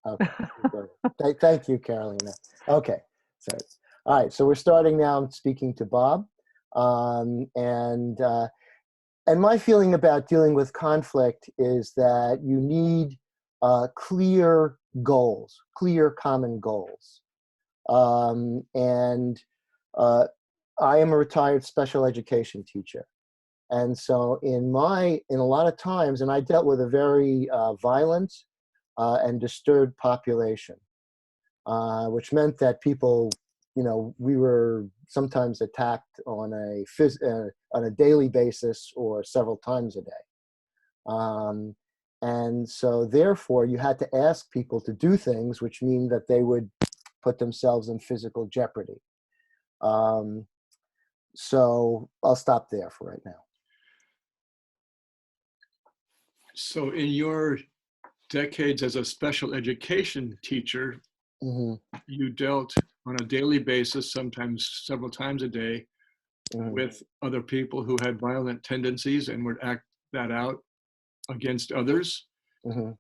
Okay. Good. Thank you, Carolina. Okay. So, all right. So we're starting now. I'm speaking to Bob, um, and uh, and my feeling about dealing with conflict is that you need clear goals, clear common goals, and uh, I am a retired special education teacher. And so in a lot of times, and I dealt with a very violent and disturbed population, which meant that people, we were sometimes attacked on a daily basis or several times a day. Um, and so therefore you had to ask people to do things which mean that they would put themselves in physical jeopardy. Um, so I'll stop there for right now. So in your decades as a special education teacher, Hmm. you dealt on a daily basis, sometimes several times a day, Hmm. with other people who had violent tendencies and would act that out against others. Hmm.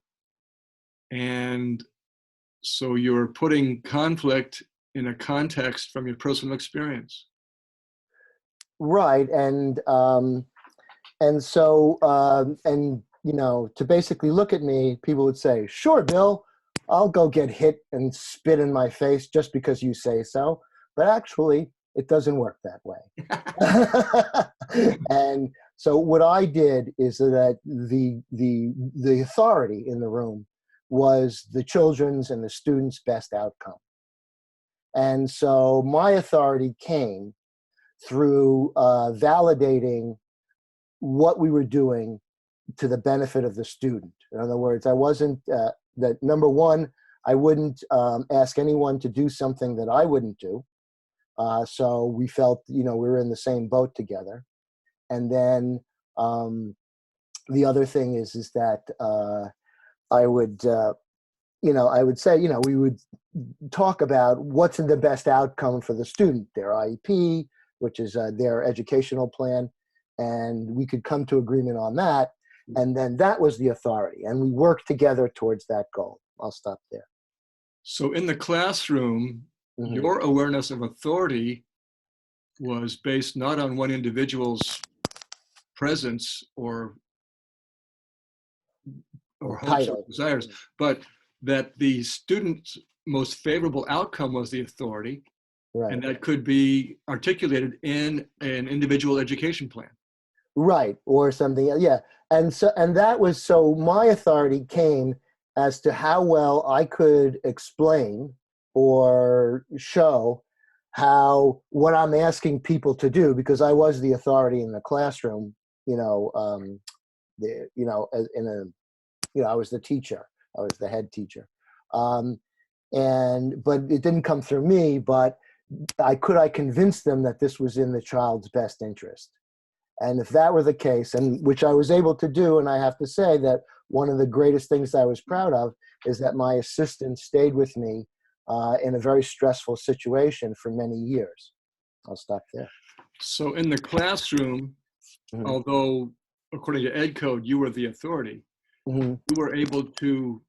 And so you're putting conflict in a context from your personal experience. Right, and so and to basically look at me, people would say, "Sure, Bill, I'll go get hit and spit in my face just because you say so." But actually, it doesn't work that way. And so what I did is that the authority in the room was the children's and the students' best outcome. And so my authority came through validating what we were doing to the benefit of the student. In other words, I wasn't that number one. I wouldn't ask anyone to do something that I wouldn't do. So we felt, we were in the same boat together. And then the other thing is that I would, I would say, we would talk about what's in the best outcome for the student, their IEP, which is their educational plan, and we could come to agreement on that. And then that was the authority, and we worked together towards that goal. I'll stop there. So in the classroom, Mm-hmm. your awareness of authority was based not on one individual's presence or hopes or Title. desires, but that the student's most favorable outcome was the authority, Right. and that could be articulated in an individual education plan. Right, or something. Yeah, and that was so my authority came as to how well I could explain or show how what I'm asking people to do, because I was the authority in the classroom. In a I was the teacher. I was the head teacher, um, and but it didn't come through me. But I convince them that this was in the child's best interest. And if that were the case, and which I was able to do, and I have to say that one of the greatest things I was proud of is that my assistant stayed with me in a very stressful situation for many years. I'll stop there. So in the classroom, Mm-hmm. although according to Ed Code, you were the authority, Mm-hmm. you were able to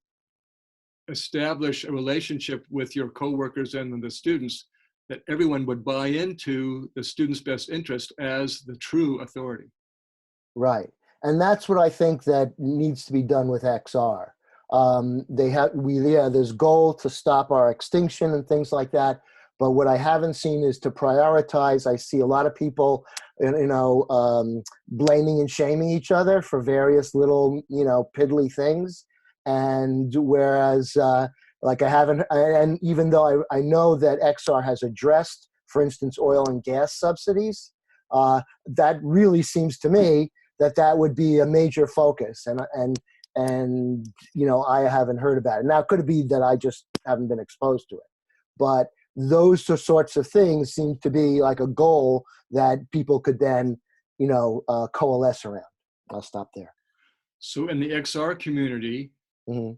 establish a relationship with your coworkers and the students that everyone would buy into the student's best interest as the true authority. Right. And that's what I think that needs to be done with XR. There's goal to stop our extinction and things like that. But what I haven't seen is to prioritize. I see a lot of people, blaming and shaming each other for various little, piddly things. And whereas, like I haven't, and even though I know that XR has addressed, for instance, oil and gas subsidies, that really seems to me that would be a major focus, and I haven't heard about it. Now it could be that I just haven't been exposed to it, but those sorts of things seem to be like a goal that people could then coalesce around. I'll stop there. So in the XR community, Mm-hmm.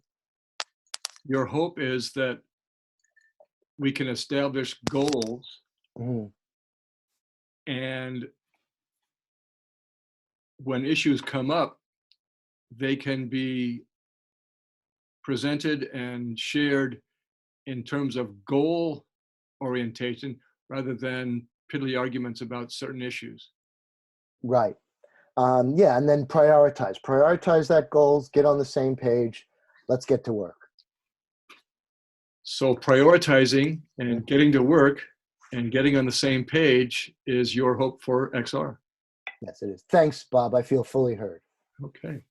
your hope is that we can establish goals, Mm-hmm. and when issues come up, they can be presented and shared in terms of goal orientation rather than piddly arguments about certain issues. Right. Yeah, and then prioritize that goals, get on the same page. Let's get to work. So prioritizing and getting to work and getting on the same page is your hope for XR. Yes, it is. Thanks, Bob. I feel fully heard. Okay.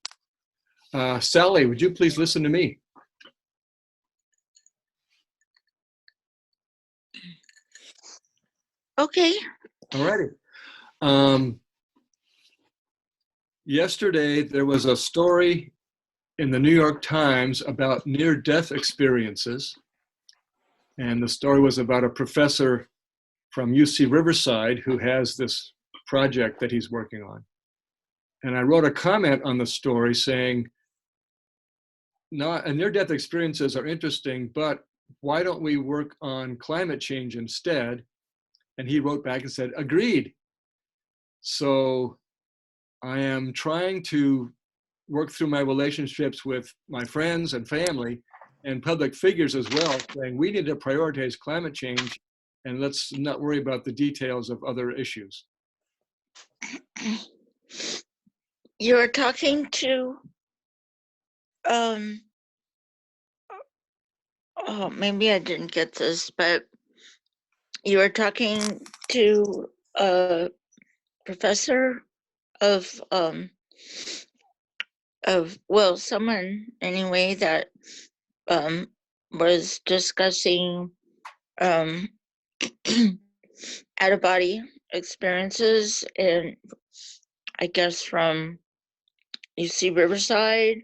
Sally, would you please listen to me? Okay. All righty. Yesterday, there was a story in the New York Times about near-death experiences. And the story was about a professor from UC Riverside who has this project that he's working on. And I wrote a comment on the story saying, near-death experiences are interesting, but why don't we work on climate change instead? And he wrote back and said, agreed. So I am trying to work through my relationships with my friends and family and public figures as well, saying we need to prioritize climate change and let's not worry about the details of other issues. You're talking to, oh, maybe I didn't get this, but you were talking to a professor of, well, someone anyway that was discussing out-of-body experiences, and I guess from UC Riverside,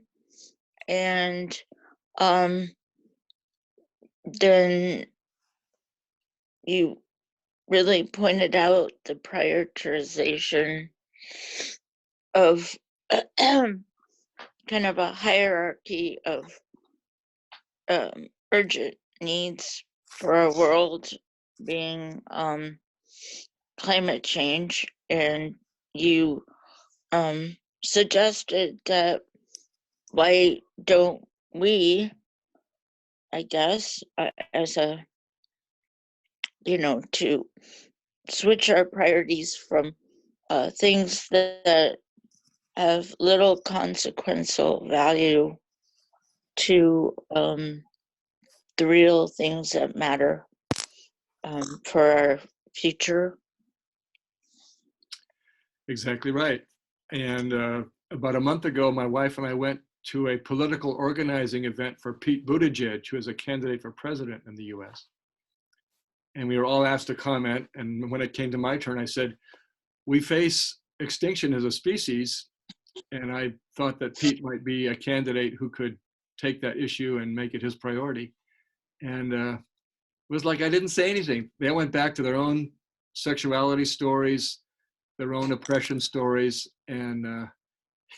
and then you really pointed out the prioritization of kind of a hierarchy of urgent needs for our world, being climate change, and you suggested that why don't we, I guess, as a, to switch our priorities from things that have little consequential value to the real things that matter for our future. Exactly right. And about a month ago, my wife and I went to a political organizing event for Pete Buttigieg, who is a candidate for president in the US. And we were all asked to comment. And when it came to my turn, I said, we face extinction as a species. And I thought that Pete might be a candidate who could take that issue and make it his priority. And it was like I didn't say anything. They went back to their own sexuality stories, their own oppression stories. And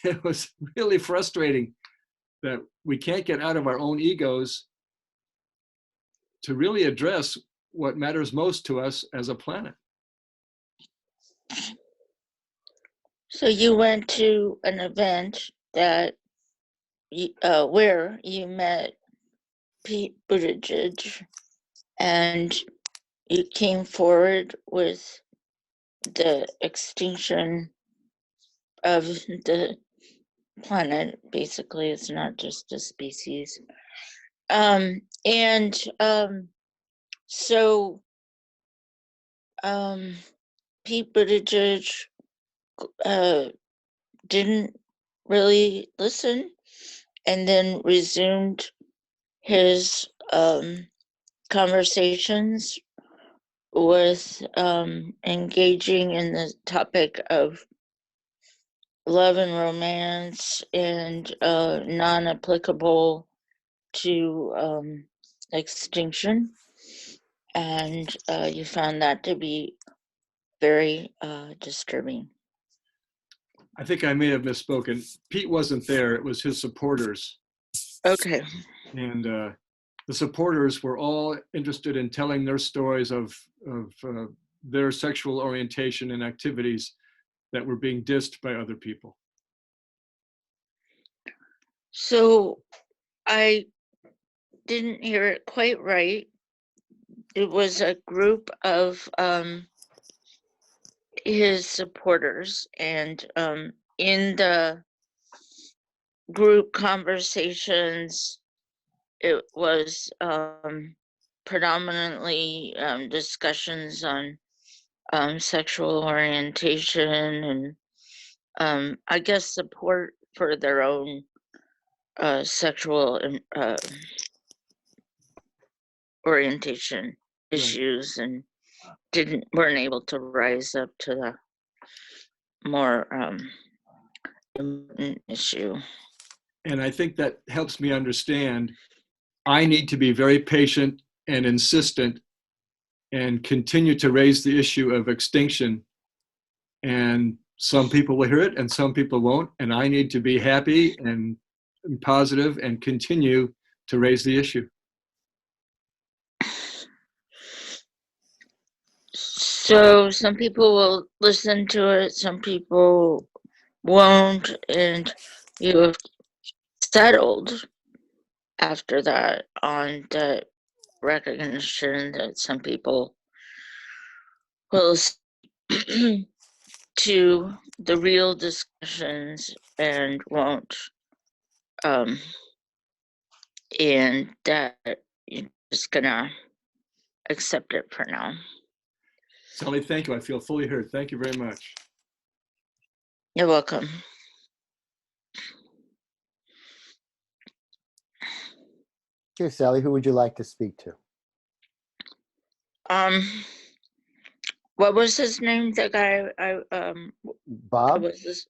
it was really frustrating that we can't get out of our own egos to really address what matters most to us as a planet. So you went to an event that where you met Pete Buttigieg, and you came forward with the extinction of the planet. Basically, it's not just a species. So Pete Buttigieg didn't really listen, and then resumed his conversations with engaging in the topic of love and romance, and non-applicable to extinction. And you found that to be very disturbing. I think I may have misspoken. Pete wasn't there, it was his supporters. Okay. And the supporters were all interested in telling their stories of their sexual orientation and activities that were being dissed by other people. So I didn't hear it quite right, it was a group of his supporters, and in the group conversations, it was predominantly discussions on sexual orientation and I guess support for their own sexual orientation issues, and weren't able to rise up to the more important issue. And I think that helps me understand I need to be very patient and insistent and continue to raise the issue of extinction. And some people will hear it and some people won't. And I need to be happy and positive and continue to raise the issue. So some people will listen to it, some people won't, and you have settled after that on the recognition that some people will to the real discussions and won't, and that you're just gonna accept it for now. Sally, thank you. I feel fully heard. Thank you very much. You're welcome. Okay, Sally, who would you like to speak to? What was his name? The guy Bob? was this?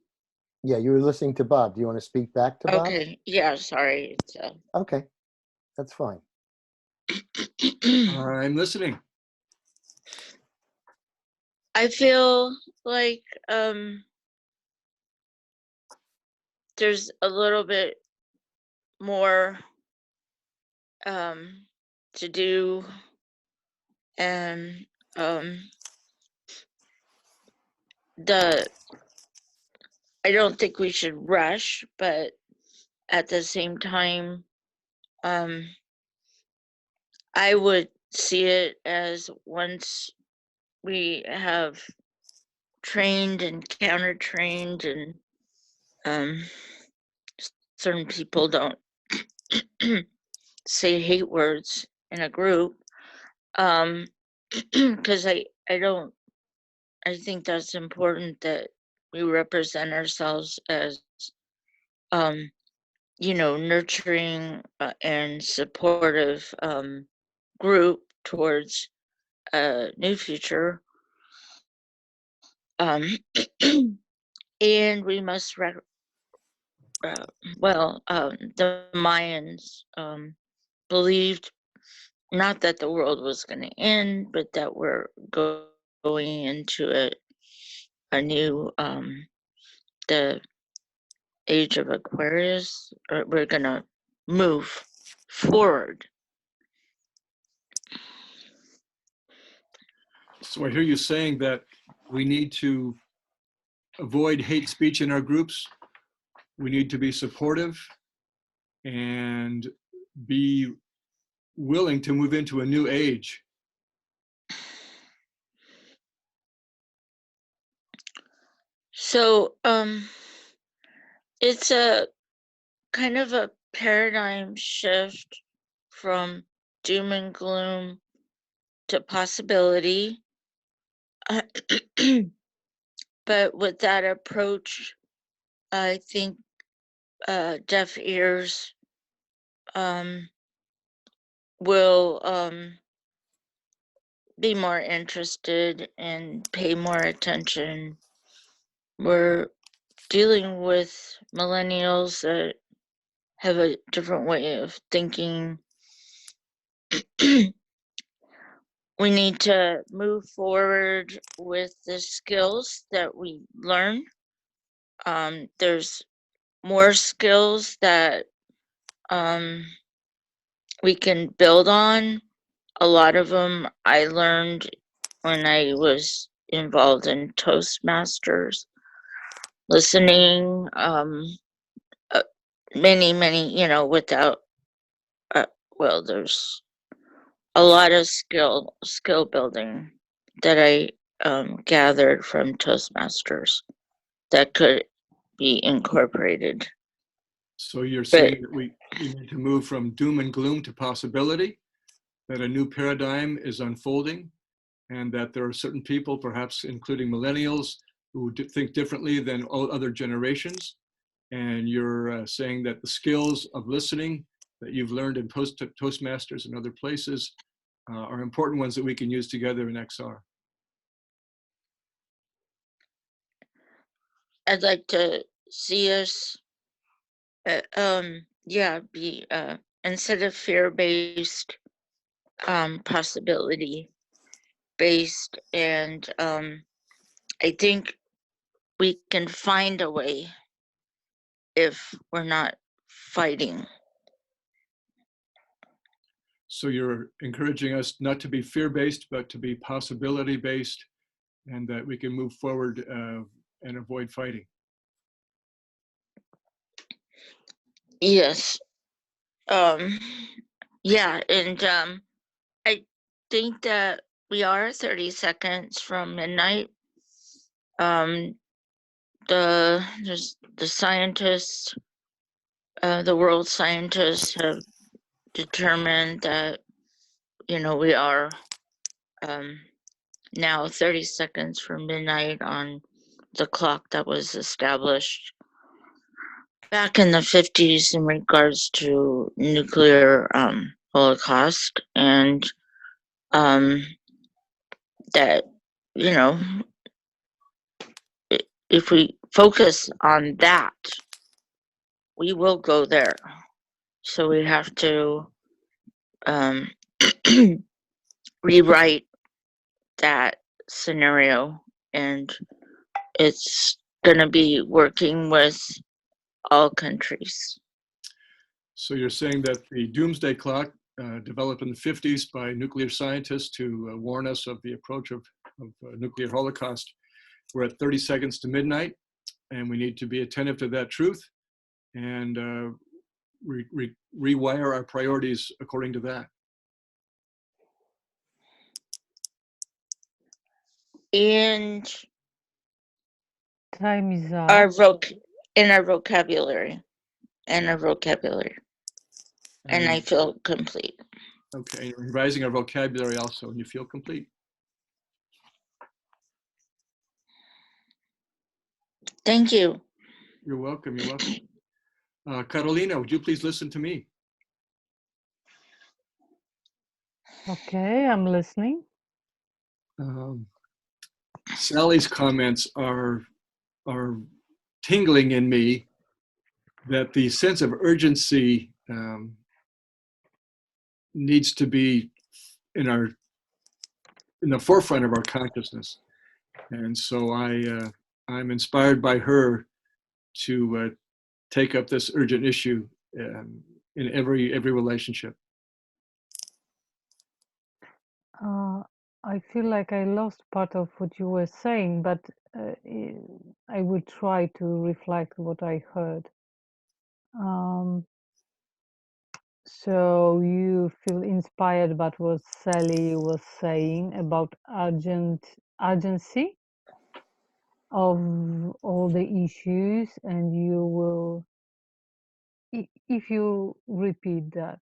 Yeah, you were listening to Bob. Do you want to speak back to Bob? Okay, yeah, sorry. Okay, that's fine. I'm listening. I feel like there's a little bit more to do, and I don't think we should rush, but at the same time, I would see it as once we have trained and counter trained, and certain people don't say hate words in a group, because I think that's important, that we represent ourselves as nurturing and supportive group towards a new future, and we must the Mayans believed not that the world was going to end, but that we're going into a new the age of Aquarius, or we're going to move forward. So I hear you saying that we need to avoid hate speech in our groups. We need to be supportive and be willing to move into a new age. So it's a kind of a paradigm shift from doom and gloom to possibility. But with that approach, I think deaf ears will be more interested and pay more attention. We're dealing with millennials that have a different way of thinking. We need to move forward with the skills that we learn. There's more skills that we can build on. A lot of them I learned when I was involved in Toastmasters, listening, many, without well, there's a lot of skill building that I gathered from Toastmasters that could be incorporated. So you're But saying that we need to move from doom and gloom to possibility, that a new paradigm is unfolding, and that there are certain people, perhaps including millennials, who think differently than all other generations. And you're saying that the skills of listening that you've learned in Toastmasters and other places are important ones that we can use together in XR. I'd like to see us, be instead of fear-based, possibility-based, and I think we can find a way if we're not fighting. So you're encouraging us not to be fear-based, but to be possibility-based, and that we can move forward and avoid fighting. Yes. Yeah, and I think that we are 30 seconds from midnight. The scientists, the world scientists have determined that, we are now 30 seconds from midnight on the clock that was established back in the 50s in regards to nuclear holocaust, and that, if we focus on that, we will go there. So we have to rewrite that scenario, and it's going to be working with all countries. So you're saying that the doomsday clock developed in the 50s by nuclear scientists to warn us of the approach of nuclear holocaust. We're at 30 seconds to midnight, and we need to be attentive to that truth and rewire our priorities according to that. And time is up. Our vocabulary. And I feel complete. Okay, revising our vocabulary also, and you feel complete. Thank you. You're welcome, you're welcome. Carolina, would you please listen to me? Okay, I'm listening. Sally's comments are tingling in me that the sense of urgency needs to be in the forefront of our consciousness. And so I'm inspired by her to take up this urgent issue in every relationship. I feel like I lost part of what you were saying, but I will try to reflect what I heard. So you feel inspired by what Sally was saying about urgency of all the issues, and you will, if you repeat that.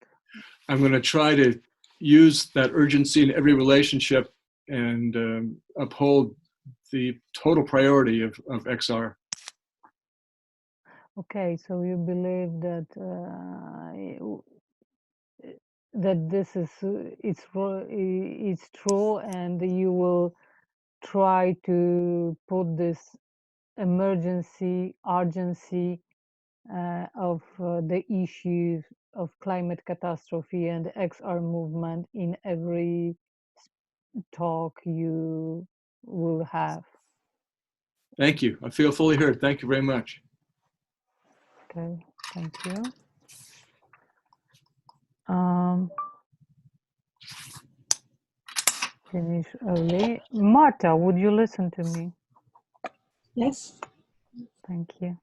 I'm going to try to use that urgency in every relationship and uphold the total priority of XR. Okay, so you believe that that this is it's true, and you will try to put this urgency of the issues of climate catastrophe and XR movement in every talk you will have. Thank you. I feel fully heard. Thank you very much. Okay, thank you. Finish early. Marta, would you listen to me? Yes. Thank you.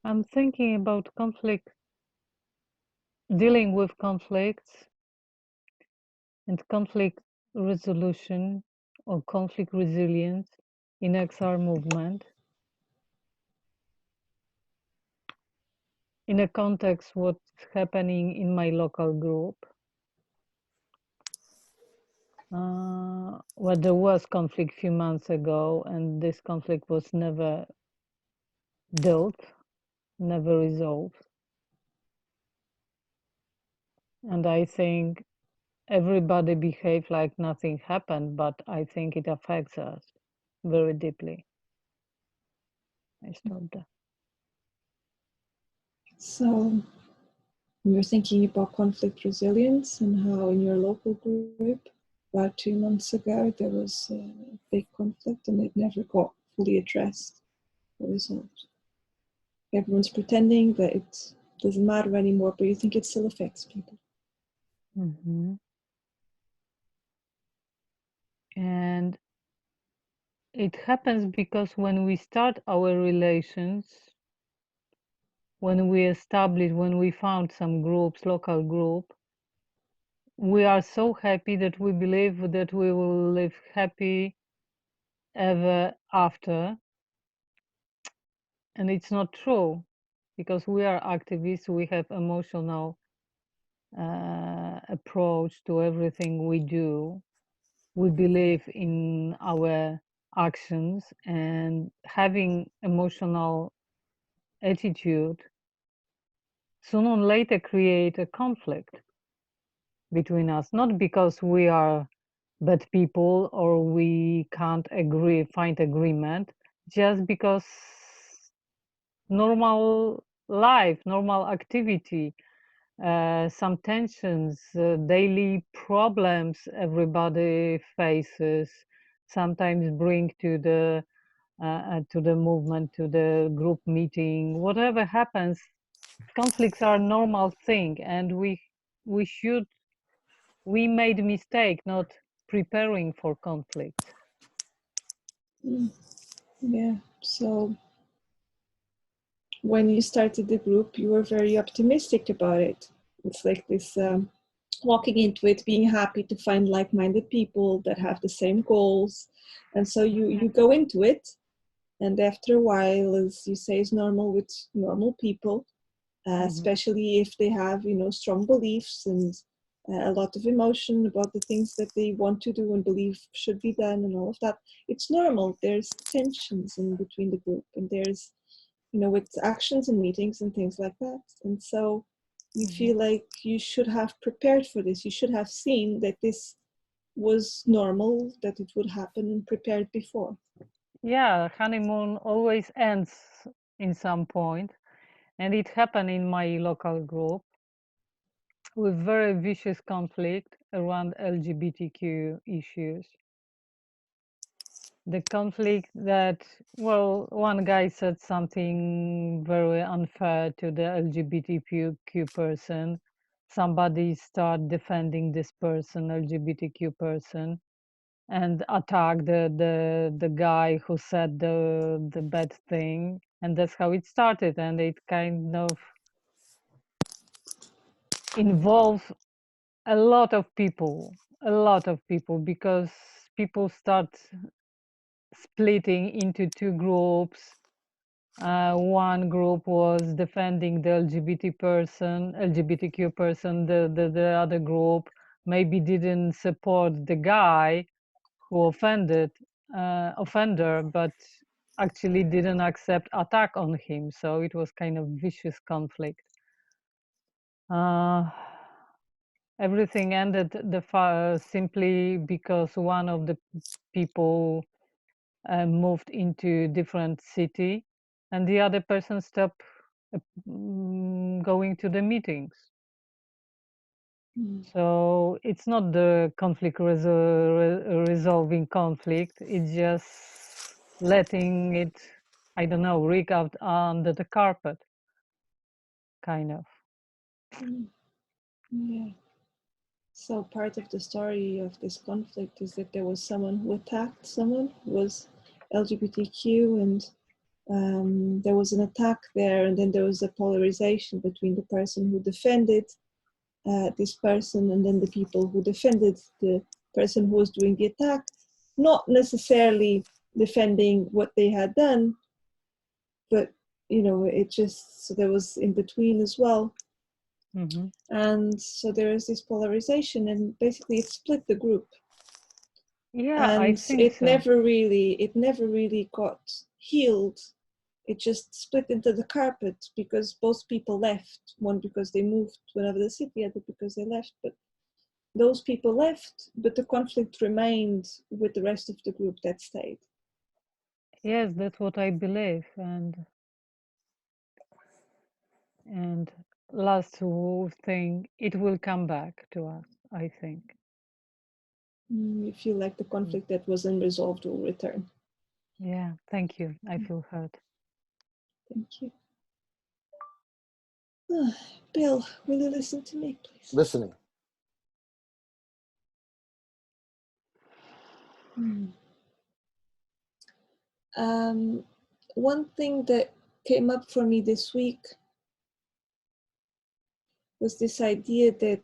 I'm thinking about conflict, dealing with conflicts and conflict resolution or conflict resilience in XR movement in a context what's happening in my local group, where there was conflict a few months ago, and this conflict was never dealt, never resolved. And I think everybody behaved like nothing happened, but I think it affects us very deeply. I stopped there. So you're thinking about conflict resilience and how in your local group, about 2 months ago, there was a big conflict and it never got fully addressed or resolved. Everyone's pretending that it doesn't matter anymore, but you think it still affects people. Mm-hmm. And it happens because when we start our relations, when we found some groups, local group, we are so happy that we believe that we will live happy ever after. And it's not true, because we are activists, we have emotional approach to everything we do. We believe in our actions, and having emotional attitude sooner or later create a conflict between us, not because we are bad people or we can't find agreement, just because normal life, normal activity, some tensions, daily problems everybody faces, sometimes bring to the movement, to the group meeting, whatever happens, conflicts are a normal thing, and we made a mistake not preparing for conflicts. Yeah, so when you started the group, you were very optimistic about it. It's like this walking into it, being happy to find like-minded people that have the same goals. And so you go into it, and after a while, as you say, is normal with normal people, especially if they have, strong beliefs and a lot of emotion about the things that they want to do and believe should be done and all of that. It's normal. There's tensions in between the group, and there's, with actions and meetings and things like that. And so you feel like you should have prepared for this. You should have seen that this was normal, that it would happen, and prepared before. Yeah, honeymoon always ends in some point, and it happened in my local group with very vicious conflict around LGBTQ issues. The conflict that, well, one guy said something very unfair to the LGBTQ person. Somebody start defending this person, LGBTQ person, and attack the guy who said the bad thing, and that's how it started. And it kind of involved a lot of people, because people start splitting into two groups. One group was defending the LGBTQ person. The other group maybe didn't support the guy who offender, but actually didn't accept attack on him. So it was kind of vicious conflict. Everything ended simply because one of the people moved into different city, and the other person stopped going to the meetings. So it's not the conflict resolving conflict, it's just letting it, I don't know, rig out under the carpet, kind of. Yeah. So part of the story of this conflict is that there was someone who attacked someone who was LGBTQ, and There was an attack there, and then there was a polarization between the person who defended this person and then the people who defended the person who was doing the attack, not necessarily defending what they had done, but it just, so there was in between as well. Mm-hmm. And so there is this polarization, and basically it split the group. Yeah, I And think it so. never really got healed. It just split into the carpet because both people left, one because they moved to another city, other because they left. But those people left, but the conflict remained with the rest of the group that stayed. Yes, that's what I believe. And last thing, it will come back to us, I think. You feel like the conflict that was unresolved will return. Yeah, thank you. I feel heard. Thank you. Bill, will you listen to me, please? Listening. One thing that came up for me this week was this idea that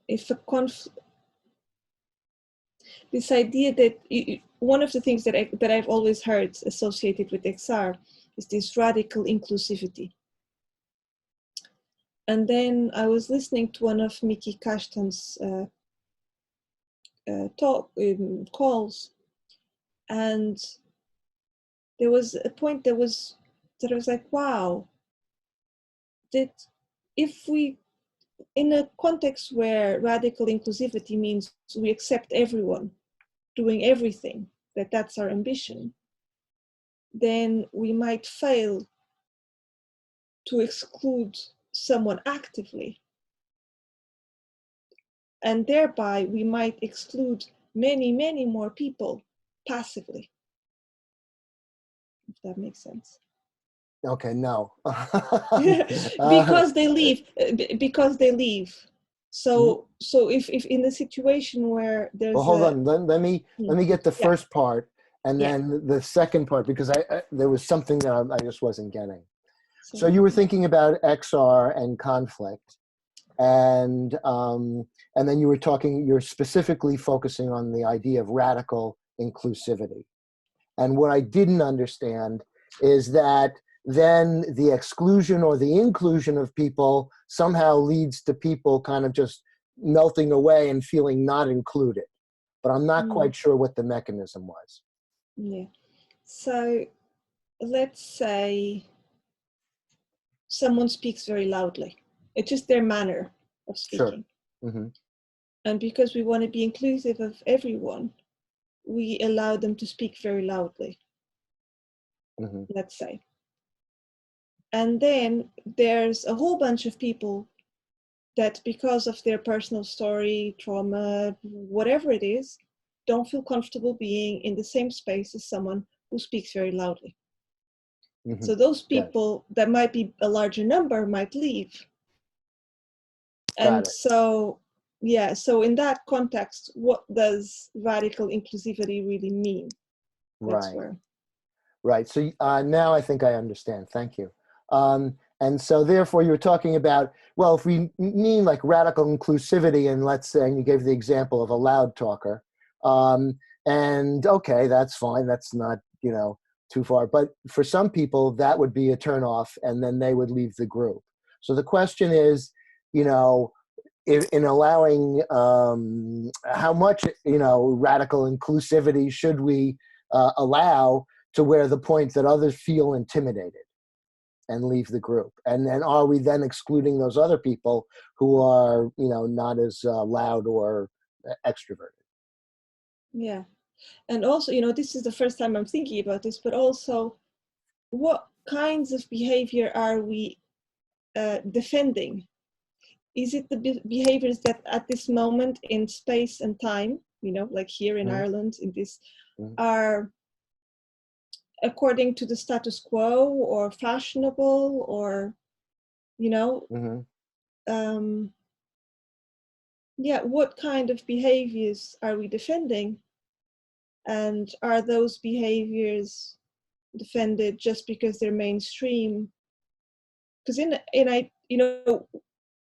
if a this idea that one of the things that I've always heard associated with XR is this radical inclusivity. And then I was listening to one of Mickey Kashtan's calls, and there was a point that I was like, wow, that if we, in a context where radical inclusivity means we accept everyone doing everything, that's our ambition, then we might fail to exclude someone actively. And thereby we might exclude many, many more people passively. If that makes sense. Okay, no. Because they leave. So if in a situation where there's well, hold on. Let me get the first part and then the second part, because I there was something that I just wasn't getting. So you were thinking about XR and conflict, and then you're specifically focusing on the idea of radical inclusivity. And what I didn't understand is that then the exclusion or the inclusion of people somehow leads to people kind of just melting away and feeling not included. But I'm not quite sure what the mechanism was. Yeah. So let's say someone speaks very loudly. It's just their manner of speaking. Sure. Mm-hmm. And because we want to be inclusive of everyone, we allow them to speak very loudly, let's say. And then there's a whole bunch of people that, because of their personal story, trauma, whatever it is, don't feel comfortable being in the same space as someone who speaks very loudly. So those people, that might be a larger number, might leave. And so, so in that context, what does radical inclusivity really mean? That's where. Right. So now I think I understand. Thank you. And so therefore you're talking about, well, if we mean like radical inclusivity, and let's say, and you gave the example of a loud talker, and okay, that's fine. That's not, too far. But for some people, that would be a turnoff, and then they would leave the group. So the question is, in allowing how much, radical inclusivity should we allow to where the point that others feel intimidated and leave the group? And then are we then excluding those other people who are, not as loud or extroverted? Yeah. And also, this is the first time I'm thinking about this, but also what kinds of behavior are we defending? Is it the behaviors that at this moment in space and time, like here in Ireland, in this, are according to the status quo or fashionable, or, what kind of behaviors are we defending? And are those behaviors defended just because they're mainstream? Because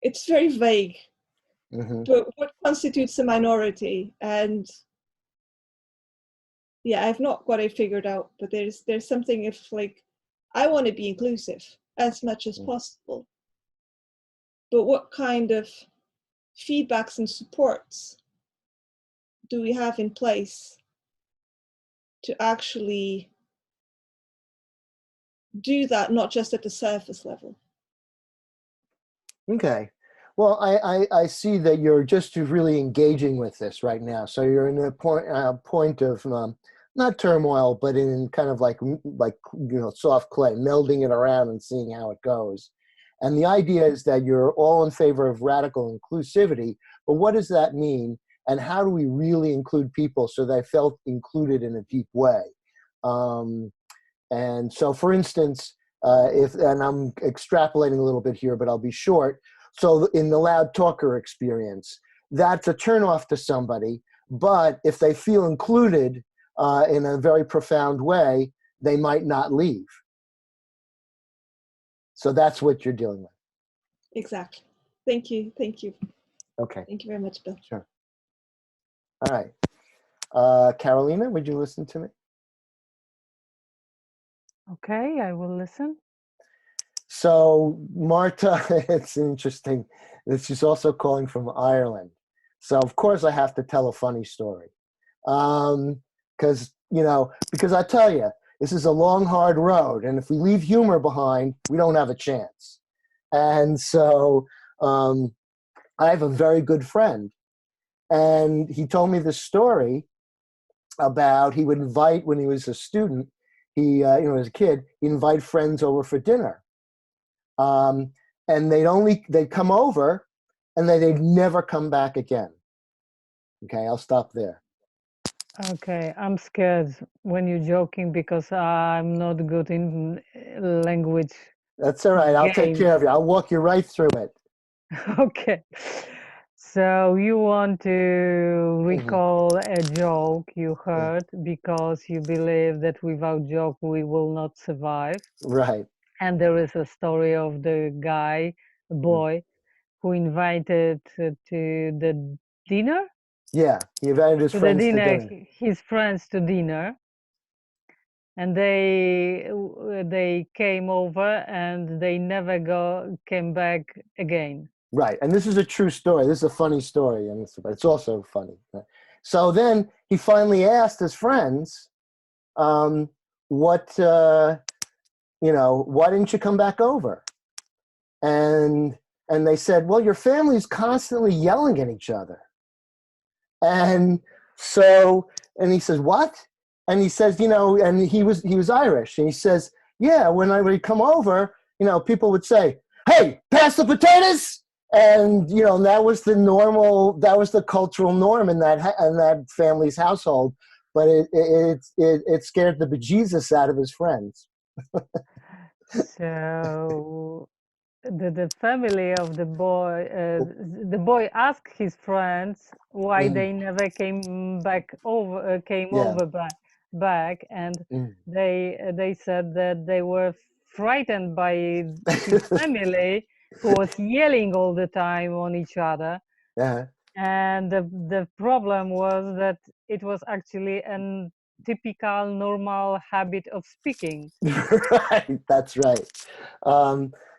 it's very vague. Mm-hmm. But what constitutes a minority? And yeah, I've not got it figured out. But there's something, if like, I want to be inclusive as much as possible. But what kind of feedbacks and supports do we have in place to actually do that, not just at the surface level? Okay. Well, I see that you're just really engaging with this right now. So you're in a point of not turmoil, but in kind of like soft clay, melding it around and seeing how it goes. And the idea is that you're all in favor of radical inclusivity, but what does that mean? And how do we really include people so they felt included in a deep way? And so, for instance, and I'm extrapolating a little bit here, but I'll be short. So in the loud talker experience, that's a turnoff to somebody, but if they feel included in a very profound way, they might not leave. So that's what you're dealing with. Exactly. Thank you. Okay. Thank you very much, Bill. Sure. All right. Carolina, would you listen to me? Okay, I will listen. So Marta, it's interesting that she's also calling from Ireland. So of course I have to tell a funny story. Because I tell you, this is a long, hard road. And if we leave humor behind, we don't have a chance. And so I have a very good friend. And he told me this story about he would invite, when he was a student, as a kid, he'd invite friends over for dinner. And they'd come over and they'd never come back again. Okay, I'll stop there. Okay, I'm scared when you're joking because I'm not good in language. That's all right. I'll take care of you. I'll walk you right through it. Okay. So you want to recall a joke you heard because you believe that without joke we will not survive. Right. And there is a story of the guy, a boy, who invited to the dinner. Yeah, he invited his friends to dinner. His friends to dinner, and they came over and they never came back again. Right, and this is a true story. This is a funny story, but it's also funny. So then he finally asked his friends, why didn't you come back over? And they said, well, your family's constantly yelling at each other. And he says, what? And he says, and he was Irish. And he says, yeah, when I would come over, people would say, hey, pass the potatoes. And, that was the cultural norm in that family's household. But it scared the bejesus out of his friends. So the family of the boy asked his friends why they never came over, and they said that they were frightened by his family, who was yelling all the time on each other. And the problem was that it was actually a typical normal habit of speaking. Right, that's right.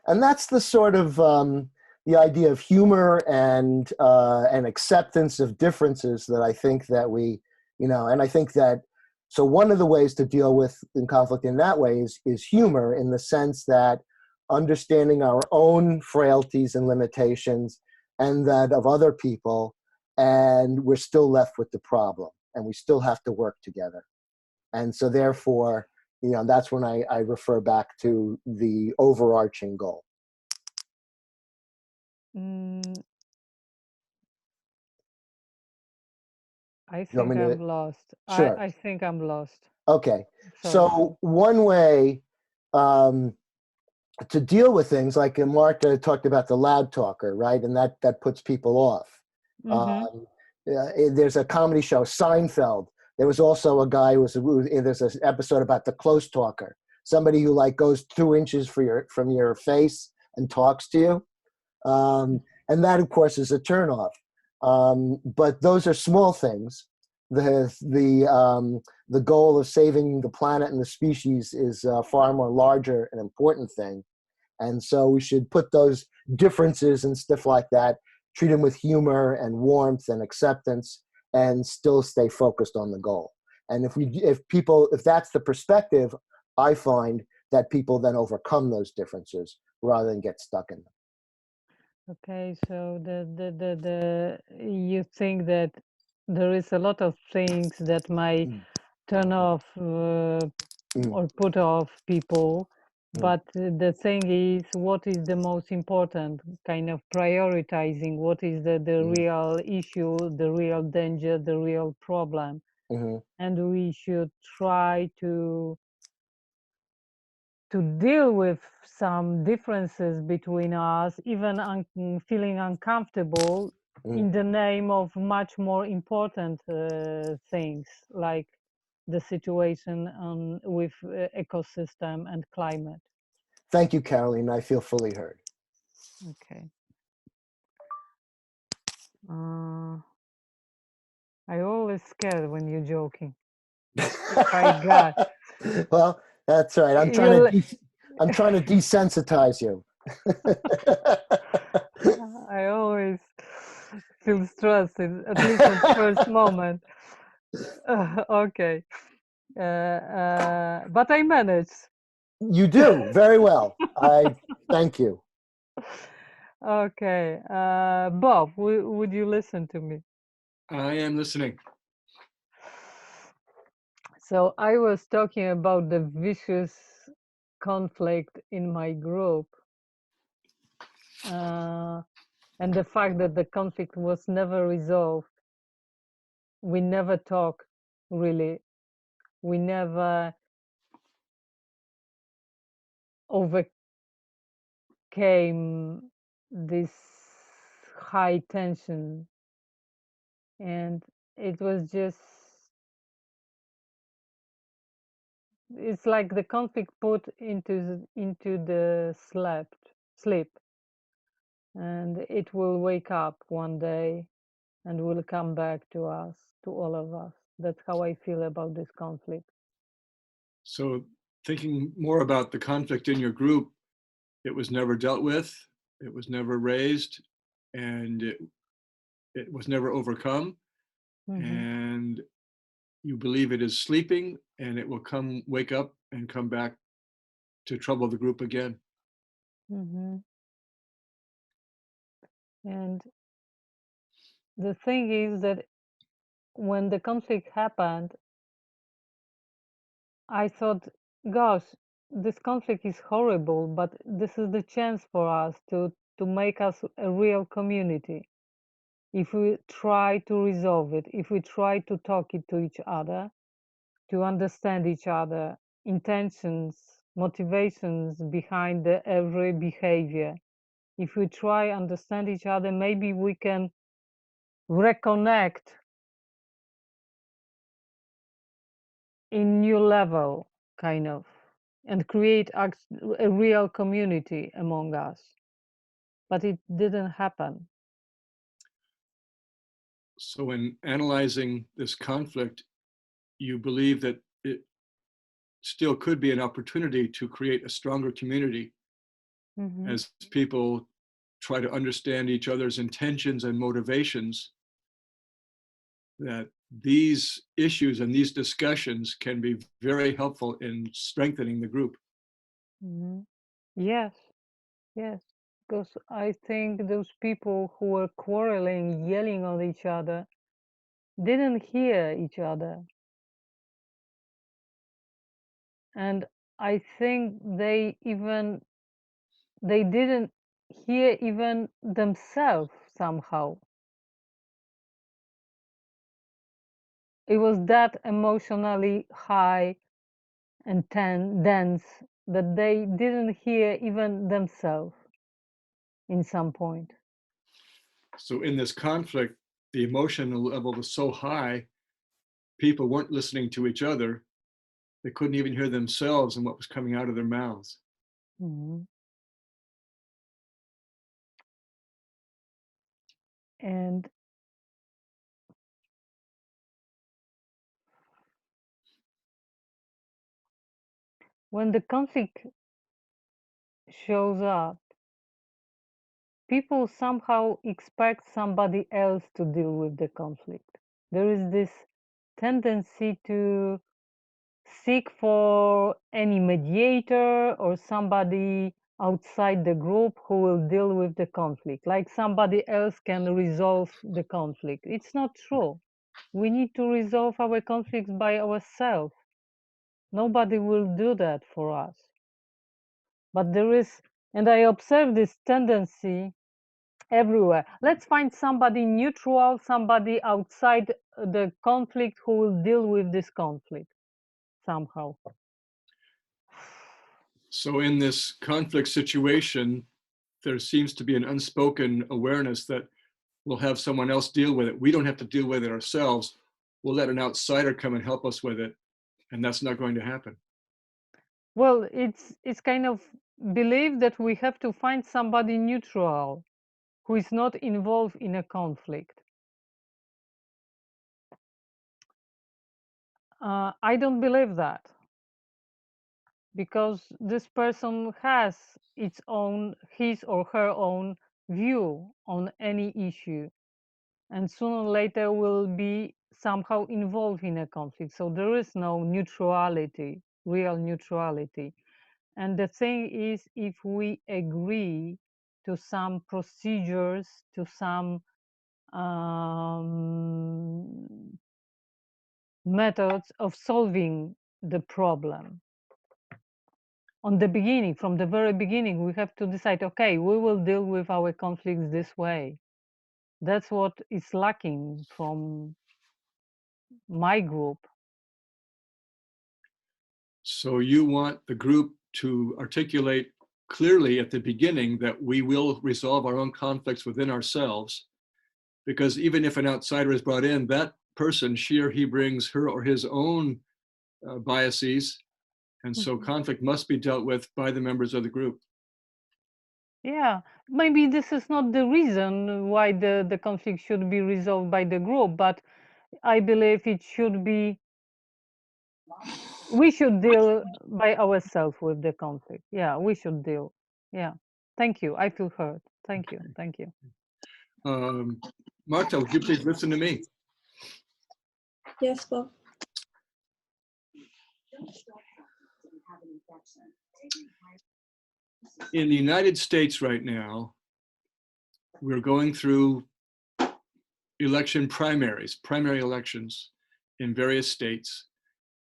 And that's the sort of the idea of humor and acceptance of differences that I think that and I think that, so one of the ways to deal with in conflict in that way is humor, in the sense that understanding our own frailties and limitations and that of other people, and we're still left with the problem and we still have to work together. And so therefore, that's when I refer back to the overarching goal. I think I'm lost. Sure. I think I'm lost. Okay. So one way to deal with things, like Marta talked about the loud talker, right? And that puts people off. There's a comedy show, Seinfeld, There was also a guy there's an episode about the close talker, somebody who like goes 2 inches from your face and talks to you. And that, of course, is a turnoff. But those are small things. The goal of saving the planet and the species is far more larger and important thing. And so we should put those differences and stuff like that, treat them with humor and warmth and acceptance, and still stay focused on the goal. And if that's the perspective, I find that people then overcome those differences rather than get stuck in them. Okay, so you think that there is a lot of things that might turn off or put off people, but the thing is, what is the most important? Kind of prioritizing what is the real issue, the real danger, the real problem, and we should try to deal with some differences between us, even feeling uncomfortable in the name of much more important things, like the situation with ecosystem and climate. Thank you, Caroline. I feel fully heard. Okay. I always scared when you're joking. My God. Well, that's right. I'm trying to desensitize you. I always feel stressed, at least at first moment. Okay. But I manage. You do very well. I thank you. Okay. Bob, would you listen to me? I am listening. So I was talking about the vicious conflict in my group, and the fact that the conflict was never resolved. We never talk, really. We never overcame this high tension, and it was just, it's like the conflict put into the sleep, and it will wake up one day and will come back to us, to all of us. That's how I feel about this conflict. So thinking more about the conflict in your group, it was never dealt with, it was never raised, and it was never overcome. And you believe it is sleeping, and it will wake up and come back to trouble the group again. And the thing is that when the conflict happened, I thought, gosh, this conflict is horrible, but this is the chance for us to make us a real community. If we try to resolve it, if we try to talk it to each other, to understand each other, intentions, motivations behind every behavior, if we try understand each other, maybe we can reconnect in new level, kind of, and create a real community among us. But it didn't happen. So in analyzing this conflict, you believe that it still could be an opportunity to create a stronger community as people try to understand each other's intentions and motivations, that these issues and these discussions can be very helpful in strengthening the group. Yes, yes, because I think those people who were quarreling, yelling on each other, didn't hear each other. And I think they didn't hear even themselves somehow. It was that emotionally high and dense that they didn't hear even themselves in some point. So in this conflict, the emotional level was so high people weren't listening to each other. They couldn't even hear themselves and what was coming out of their mouths. Mhm. And when the conflict shows up, people somehow expect somebody else to deal with the conflict. There is this tendency to seek for any mediator or somebody outside the group who will deal with the conflict, like somebody else can resolve the conflict. It's not true. We need to resolve our conflicts by ourselves. Nobody will do that for us. But there is, and I observe this tendency everywhere. Let's find somebody neutral, somebody outside the conflict who will deal with this conflict somehow. So in this conflict situation, there seems to be an unspoken awareness that we'll have someone else deal with it. We don't have to deal with it ourselves. We'll let an outsider come and help us with it. And that's not going to happen. Well, it's kind of belief that we have to find somebody neutral who is not involved in a conflict. I don't believe that, because this person has his or her own view on any issue, and sooner or later will be somehow involved in a conflict. So there is no neutrality, real neutrality. And the thing is, if we agree to some procedures, to some methods of solving the problem, on the beginning, from the very beginning, we have to decide, okay, we will deal with our conflicts this way. That's what is lacking from my group. So you want the group to articulate clearly at the beginning that we will resolve our own conflicts within ourselves, because even if an outsider is brought in, that person, she or he, brings her or his own biases, and so conflict must be dealt with by the members of the group. Yeah, maybe this is not the reason why the conflict should be resolved by the group, but I believe it should be, we should deal by ourselves with the conflict. Yeah, we should deal. Yeah, thank you. I feel heard. Thank you. Thank you. Marta, would you please listen to me? Yes, Bob. In the United States right now, we're going through primary elections in various states.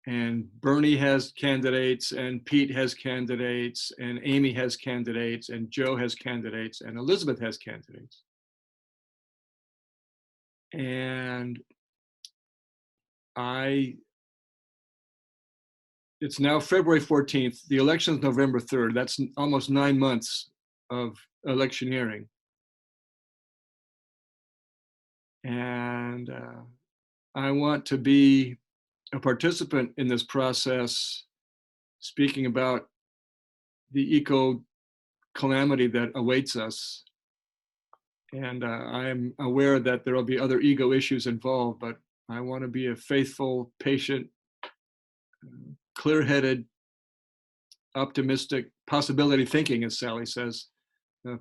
And Bernie has candidates, and Pete has candidates, and Amy has candidates, and Joe has candidates, and Elizabeth has candidates. And it's now February 14th. The election's November 3rd. That's almost 9 months of electioneering. And I want to be a participant in this process, speaking about the eco calamity that awaits us. And I'm aware that there will be other ego issues involved, but I want to be a faithful, patient, clear-headed, optimistic, possibility thinking, as Sally says,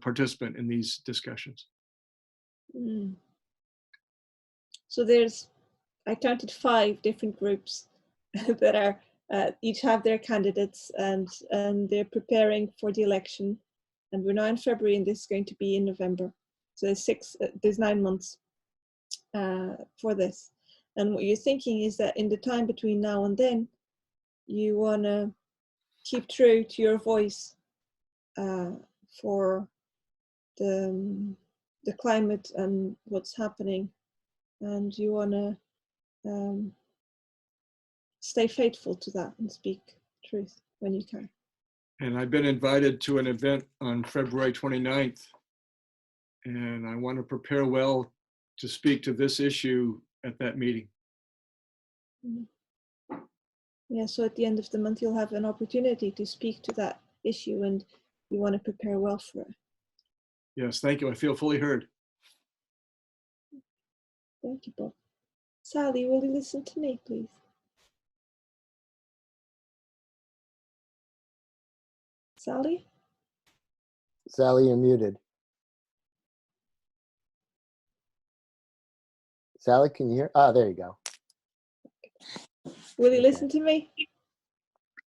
participant in these discussions. So I counted 5 different groups that are each have their candidates, and they're preparing for the election. And we're now in February, and this is going to be in November. So there's 9 months for this. And what you're thinking is that in the time between now and then, you want to keep true to your voice for the climate and what's happening, and you want to stay faithful to that and speak truth when you can. And I've been invited to an event on February 29th, and I want to prepare well to speak to this issue at that meeting. Yeah, so at the end of the month, you'll have an opportunity to speak to that issue, and you want to prepare well for it. Yes, thank you. I feel fully heard. Thank you, Bob. Sally, will you listen to me, please? Sally? Sally, you're muted. Sally, can you hear? Ah, there you go. Will you Okay. listen to me?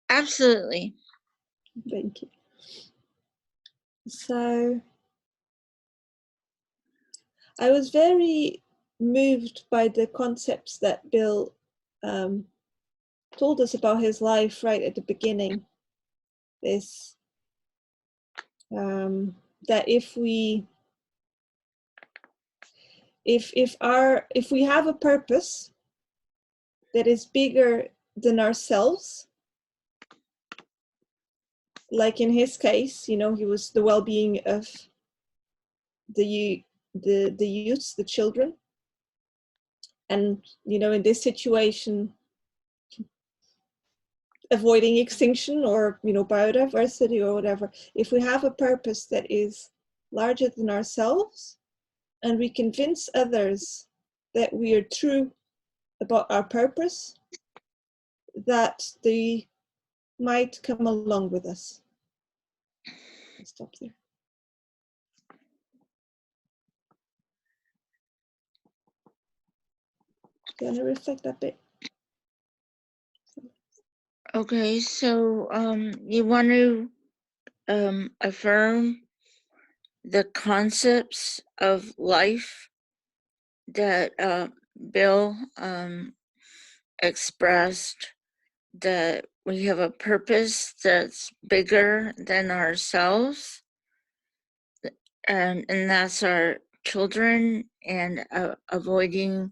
Absolutely. Thank you. So, I was very moved by the concepts that Bill told us about his life right at the beginning. This that if we have a purpose that is bigger than ourselves, like in his case, he was the well-being of the youths, the children, and in this situation, avoiding extinction or biodiversity or whatever. If we have a purpose that is larger than ourselves, and we convince others that we are true about our purpose, that they might come along with us. I'll stop there. Do you want to reflect that bit? Okay, so you want to affirm the concepts of life that Bill expressed, that we have a purpose that's bigger than ourselves, and that's our children, and avoiding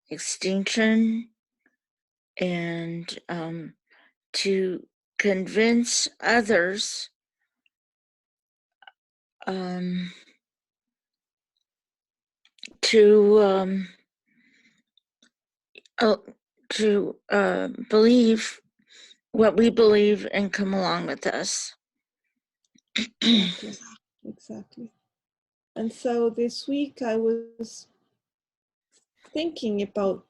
extinction, and to convince others to believe what we believe and come along with us. Exactly. And so this week I was thinking about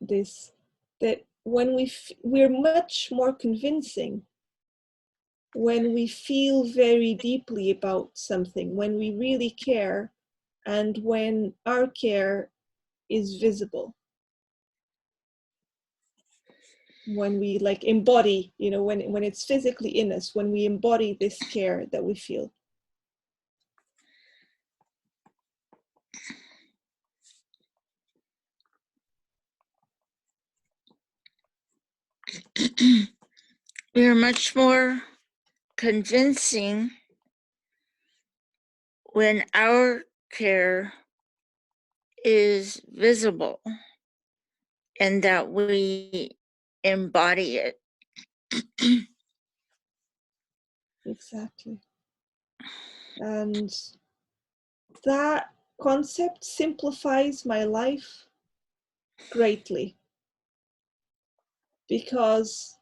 this, that when we're much more convincing when we feel very deeply about something, when we really care, and when our care is visible. When we embody, when it's physically in us, when we embody this care that we feel. We are much more convincing when our care is visible and that we embody it. Exactly. And that concept simplifies my life greatly, because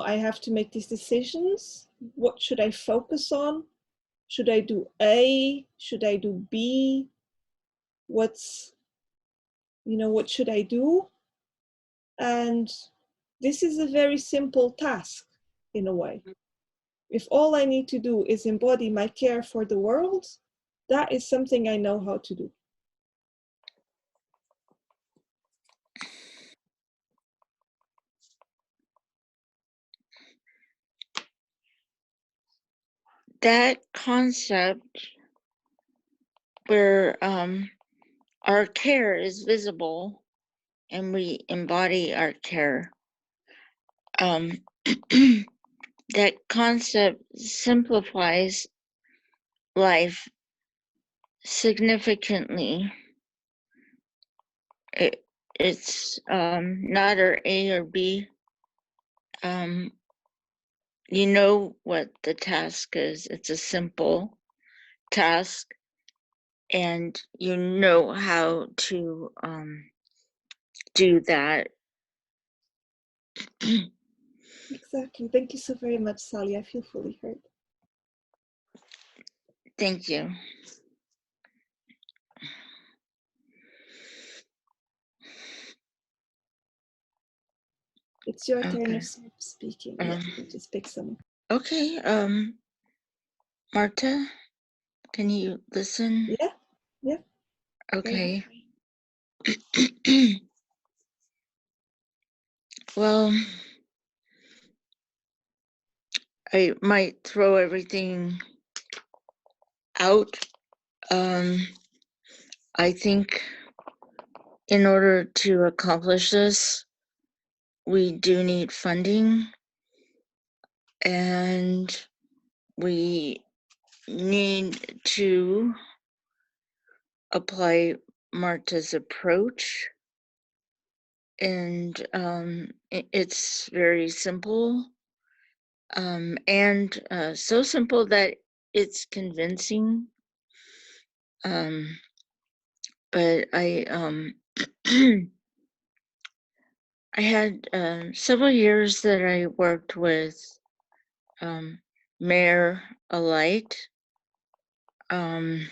I have to make these decisions. What should I focus on? Should I do A? Should I do B? What should I do? And this is a very simple task in a way. If all I need to do is embody my care for the world, that is something I know how to do. That concept where our care is visible and we embody our care, that concept simplifies life significantly. It's not our A or B. You know what the task is. It's a simple task, and you know how to do that. Exactly. Thank you so very much, Sally. I feel fully heard. Thank you. It's your turn Okay. of speaking. Yeah, just pick someone. Okay. Marta, can you listen? Yeah, yeah. Okay. Well, I might throw everything out. I think in order to accomplish this, we do need funding, and we need to apply Marta's approach. And it's very simple, and so simple that it's convincing. But I I had several years that I worked with Mayor Alight, and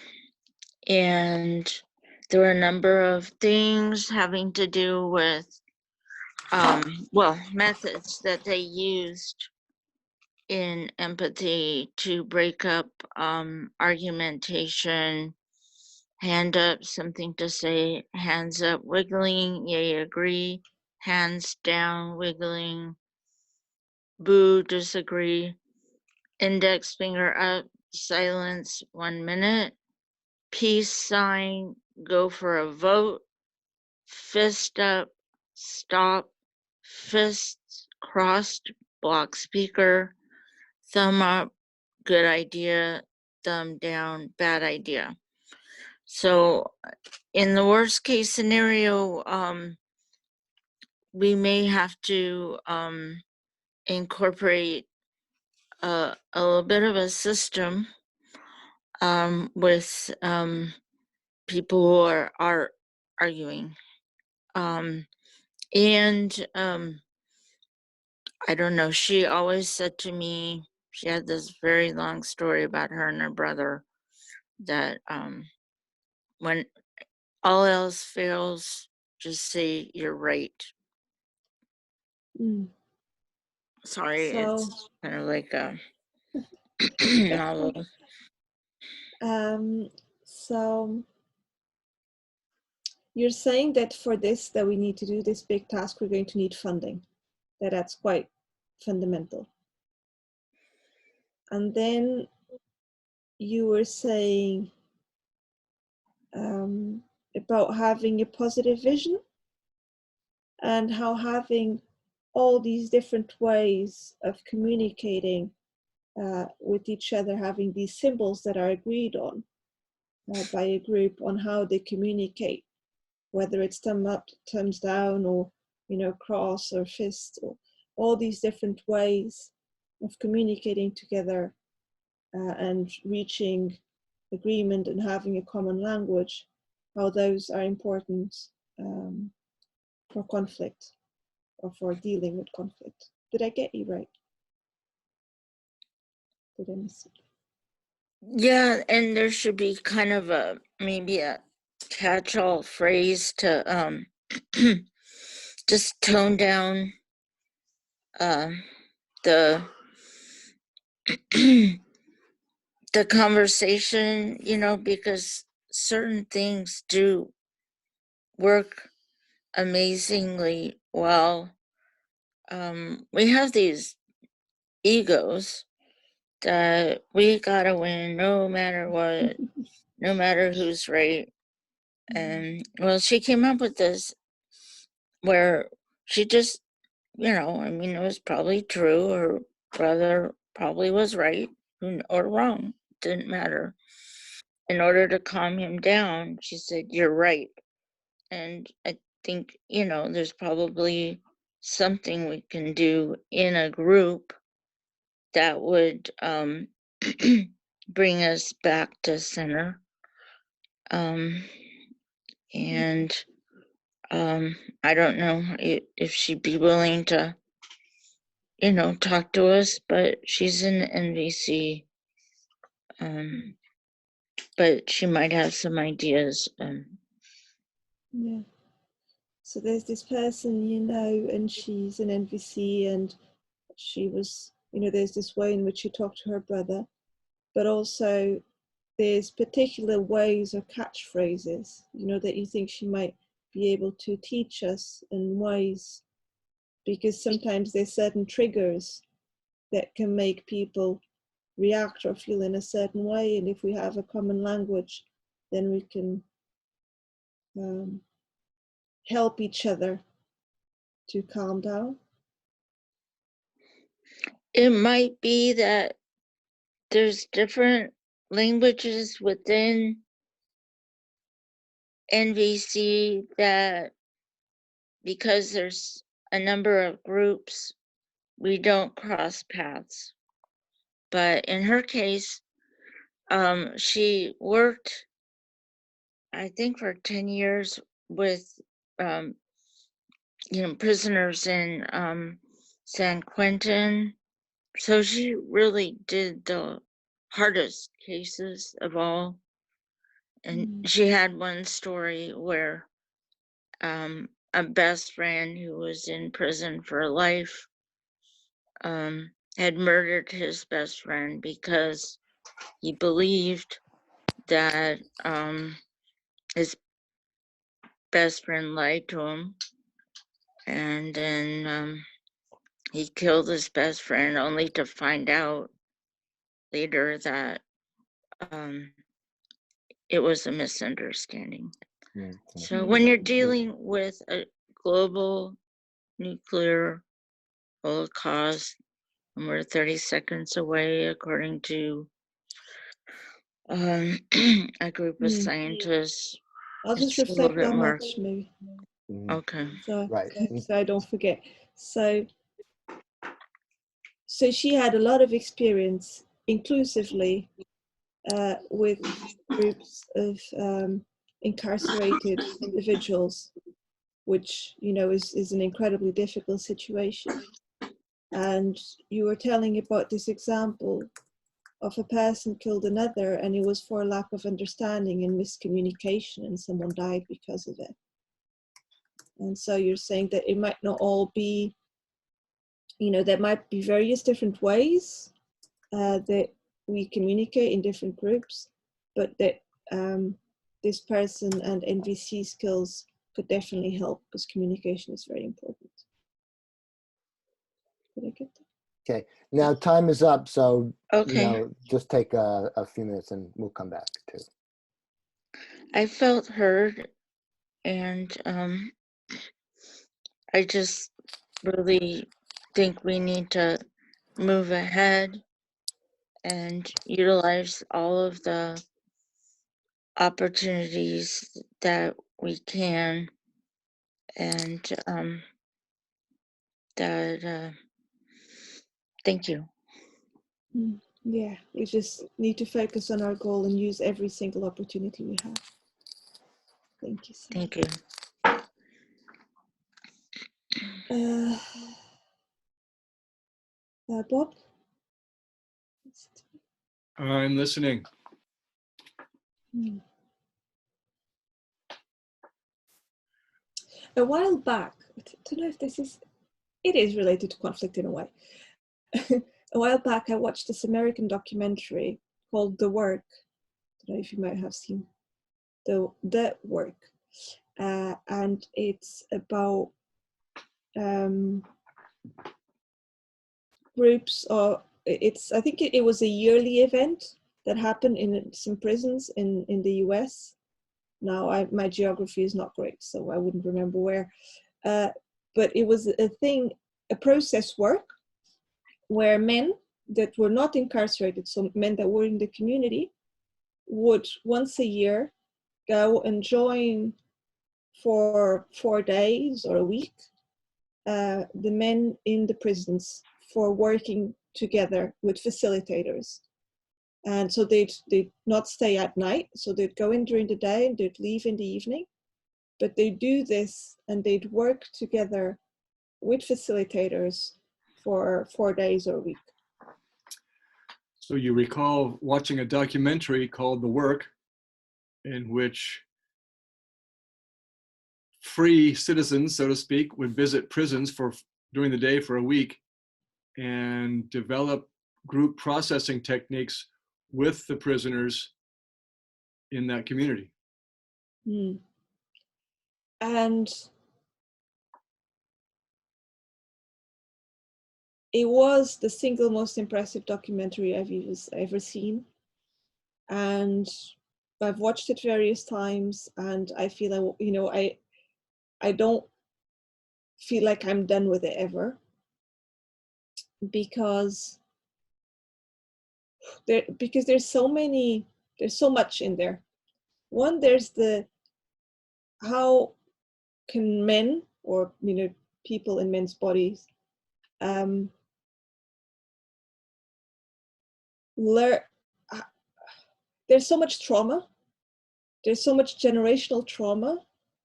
there were a number of things having to do with well, methods that they used in empathy to break up argumentation. Hand up, something to say, hands up, wiggling, yay, agree, hands down, wiggling, boo, disagree, index finger up, silence, 1 minute, peace sign, go for a vote, fist up, stop, fists crossed, block speaker, thumb up, good idea, thumb down, bad idea. So in the worst case scenario, we may have to incorporate a little bit of a system with people who are arguing. And I don't know, she always said to me, she had this very long story about her and her brother, that when all else fails, just say you're right. Sorry, So, it's kind of like a novel. So you're saying that for this, that we need to do this big task, we're going to need funding. That's quite fundamental. And then you were saying about having a positive vision, and how having all these different ways of communicating with each other, having these symbols that are agreed on by a group on how they communicate, whether it's thumb up, thumbs down, or cross or fist, or all these different ways of communicating together and reaching agreement and having a common language, how those are important for conflict or for dealing with conflict. Did I get you right? Did I miss it? Yeah, and there should be kind of maybe a catch-all phrase to just tone down the the conversation, because certain things do work amazingly well. We have these egos that we gotta win no matter what, no matter who's right. And well, she came up with this where she just, it was probably true, or brother probably was right or wrong, didn't matter. In order to calm him down, she said, "You're right." And I think, there's probably something we can do in a group that would bring us back to center. And I don't know if she'd be willing to, talk to us, but she's in NVC. But she might have some ideas. Yeah. So there's this person, and she's an NVC, and she was, there's this way in which she talked to her brother, but also there's particular ways or catchphrases, that you think she might be able to teach us in ways, because sometimes there's certain triggers that can make people react or feel in a certain way. And if we have a common language, then we can help each other to calm down. It might be that there's different languages within NVC that, because there's a number of groups, we don't cross paths. But in her case, she worked, I think, for 10 years with, prisoners in San Quentin. So she really did the hardest cases of all. And she had one story where a best friend who was in prison for life had murdered his best friend because he believed that his best friend lied to him, and then he killed his best friend, only to find out later that it was a misunderstanding. Mm-hmm. So when you're dealing with a global nuclear holocaust, and we're 30 seconds away, according to a group of scientists. I'll just It's a little reflect bit that more. much, maybe. Okay. So, Right. so I don't forget. So she had a lot of experience, inclusively, with groups of incarcerated individuals, which is an incredibly difficult situation. And you were telling about this example of a person killed another, and it was for lack of understanding and miscommunication, and someone died because of it. And so you're saying that it might not all be, there might be various different ways that we communicate in different groups, but that this person and NVC skills could definitely help, because communication is very important. Did I get that? Okay. Now time is up, so Okay. just take a few minutes and we'll come back to. I felt heard, and I just really think we need to move ahead and utilize all of the opportunities that we can, and thank you. Yeah, we just need to focus on our goal and use every single opportunity we have. Thank you. Thank you. Bob? I'm listening. A while back, I don't know if it is related to conflict in a way. A while back, I watched this American documentary called The Work. I don't know if you might have seen The Work. And it's about groups, or I think it was a yearly event that happened in some prisons in the US. Now, my geography is not great, so I wouldn't remember where. But it was a process work where men that were not incarcerated, so men that were in the community, would once a year go and join for 4 days or a week the men in the prisons for working together with facilitators. And so they'd not stay at night, so they'd go in during the day and they'd leave in the evening. but they do this and they'd work together with facilitators for 4 days or a week. So you recall watching a documentary called The Work, in which free citizens, so to speak, would visit prisons during the day for a week and develop group processing techniques with the prisoners in that community. Mm. And it was the single most impressive documentary I've ever seen. And I've watched it various times, and I feel I don't feel like I'm done with it ever, because there's so much in there. One, there's how can men, or people in men's bodies, learn. There's so much trauma, there's so much generational trauma,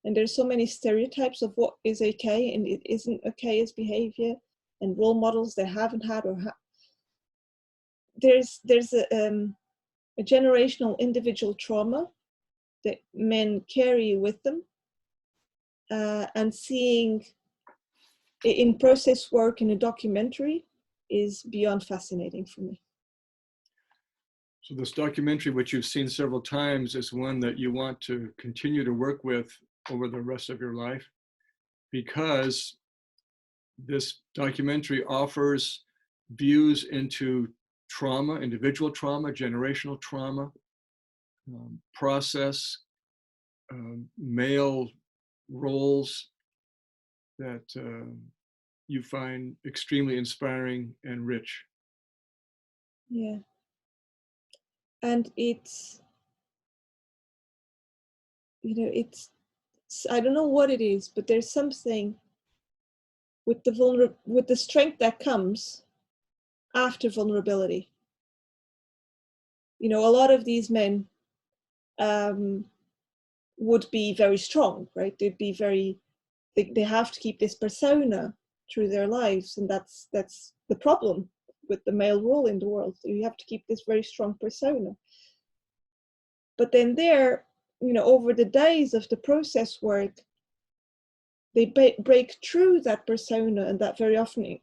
and there's so many stereotypes of what is okay and it isn't okay as behavior, and role models they haven't had there's a generational individual trauma that men carry with them, and seeing it in process work in a documentary is beyond fascinating for me. So this documentary, which you've seen several times, is one that you want to continue to work with over the rest of your life, because this documentary offers views into trauma, individual trauma, generational trauma, process, male roles that you find extremely inspiring and rich. Yeah. And it's I don't know what it is, but there's something with the strength that comes after vulnerability. A lot of these men would be very strong, right? They'd be they have to keep this persona through their lives, and that's the problem with the male role in the world. You have to keep this very strong persona. But then over the days of the process work, they break through that persona, and that very often,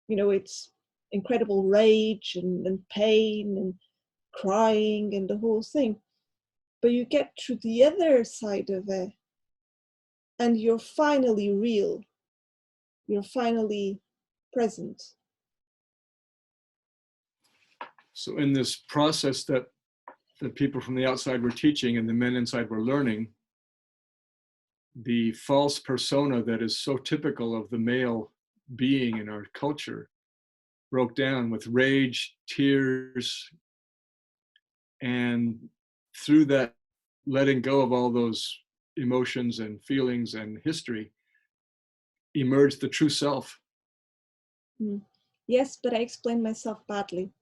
it's incredible rage and pain and crying and the whole thing. But you get to the other side of it, and you're finally real. You're finally present. So in this process that the people from the outside were teaching and the men inside were learning, the false persona that is so typical of the male being in our culture broke down with rage, tears, and through that letting go of all those emotions and feelings and history emerged the true self. Yes, but I explained myself badly.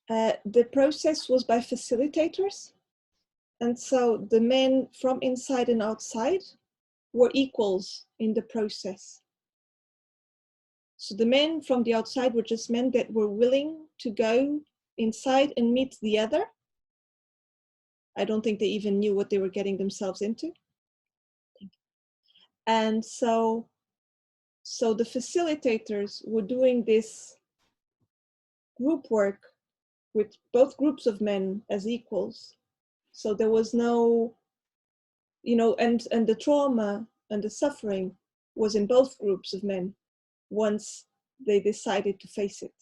The process was by facilitators, and so the men from inside and outside were equals in the process. So the men from the outside were just men that were willing to go inside and meet the other. I don't think they even knew what they were getting themselves into. And so the facilitators were doing this group work with both groups of men as equals. So there was no, and the trauma and the suffering was in both groups of men once they decided to face it.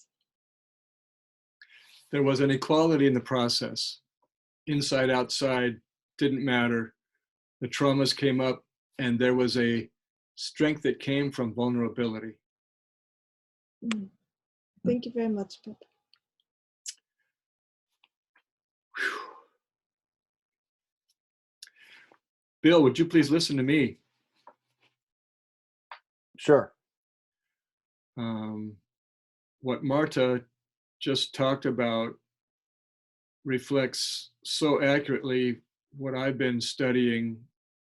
There was an equality in the process. Inside, outside, didn't matter. The traumas came up, and there was a strength that came from vulnerability. Thank you very much, Pep. Bill, would you please listen to me? Sure. What Marta just talked about reflects so accurately what I've been studying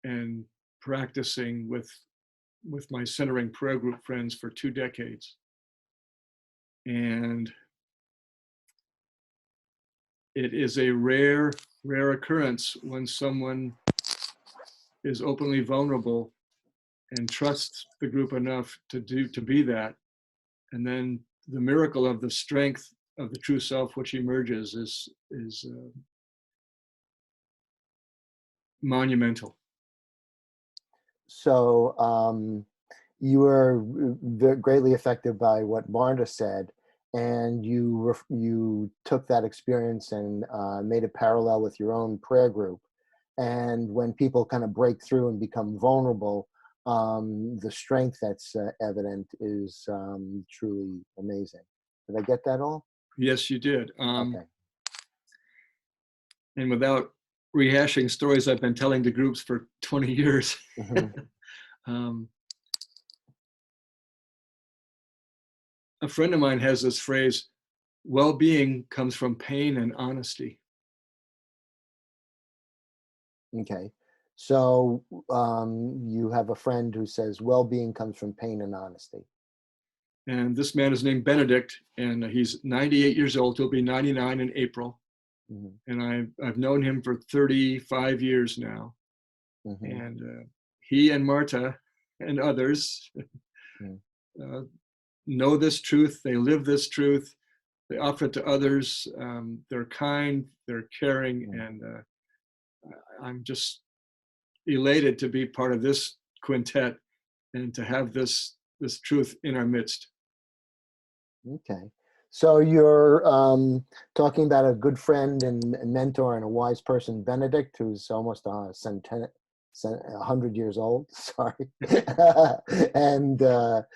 and practicing with my centering prayer group friends for 2 decades. And it is a rare occurrence when someone is openly vulnerable and trusts the group enough to be that. And then the miracle of the strength of the true self which emerges is monumental. So you were greatly affected by what Marta said, and you took that experience and made a parallel with your own prayer group. And when people kind of break through and become vulnerable, the strength that's evident is truly amazing. Did I get that all? Yes, you did. Okay. And without rehashing stories I've been telling to groups for 20 years, a friend of mine has this phrase, well-being comes from pain and honesty. Okay. So you have a friend who says well-being comes from pain and honesty. And this man is named Benedict, and he's 98 years old. He'll be 99 in April. And I've known him for 35 years now. And he and Marta and others know this truth. They live this truth. They offer it to others. They're kind, they're caring, and I'm just elated to be part of this quintet and to have this truth in our midst. Okay. So you're talking about a good friend and mentor and a wise person, Benedict, who's almost 100 years old. Sorry. And the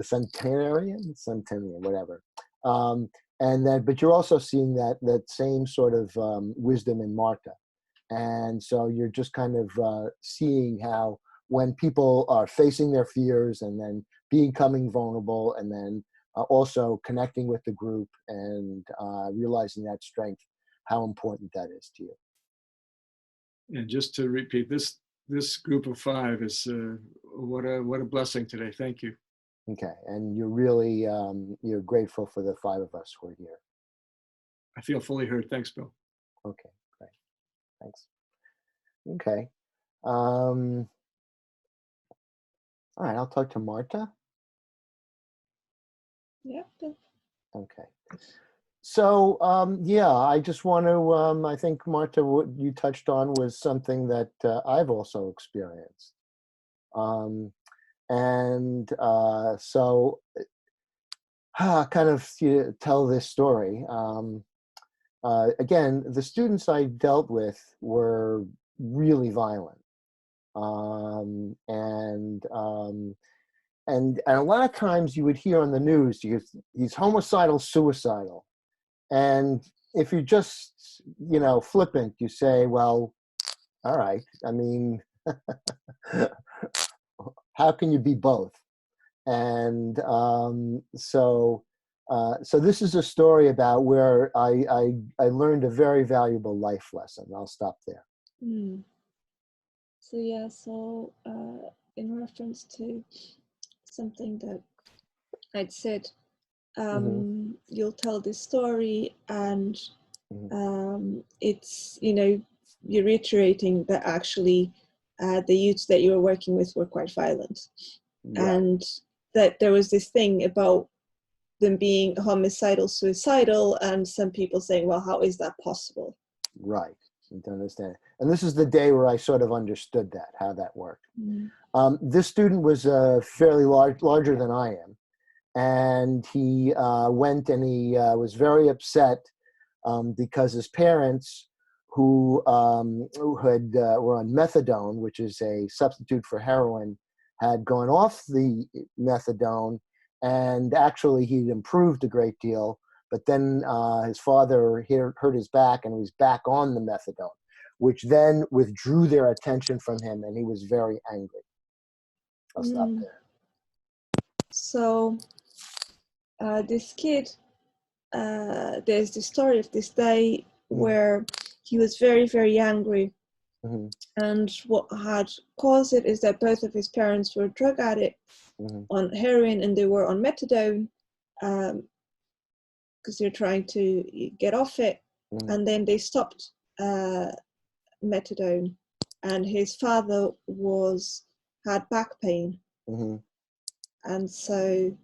centenarian, whatever. And then, but you're also seeing that same sort of wisdom in Marta. And so you're just kind of seeing how when people are facing their fears and then becoming vulnerable and then also connecting with the group and realizing that strength, how important that is to you. And just to repeat, this group of 5 is what a blessing today. Thank you. Okay, and you're really you're grateful for the 5 of us who are here. I feel fully heard. Thanks, Bill. Okay, great. Thanks. Okay. All right, I'll talk to Marta. Yeah. Okay. So, yeah, I just want to, I think, Marta, what you touched on was something that I've also experienced. So, kind of tell this story. Again, the students I dealt with were really violent. And a lot of times you would hear on the news, he's homicidal, suicidal. And if you're just, flippant, you say, well, all right, I mean, how can you be both? And so this is a story about where I learned a very valuable life lesson. I'll stop there. So yeah, in reference to something that I'd said, you'll tell this story and it's, you're reiterating that actually the youths that you were working with were quite violent. Right. And that there was this thing about them being homicidal, suicidal, and some people saying, well, how is that possible? Right. To understand. And this is the day where I sort of understood that, how that worked. This student was fairly larger than I am. And he went and he was very upset because his parents, who were on methadone, which is a substitute for heroin, had gone off the methadone, and actually he'd improved a great deal. But then his father hurt his back and he was back on the methadone, which then withdrew their attention from him, and he was very angry. I'll stop there. So this kid, there's the story of this day where he was very, very angry Mhm. And what had caused it is that both of his parents were drug addicts Mhm. on heroin, and they were on methadone because they're trying to get off it. Mhm. And then they stopped methadone, and his father had back pain, Mhm. and so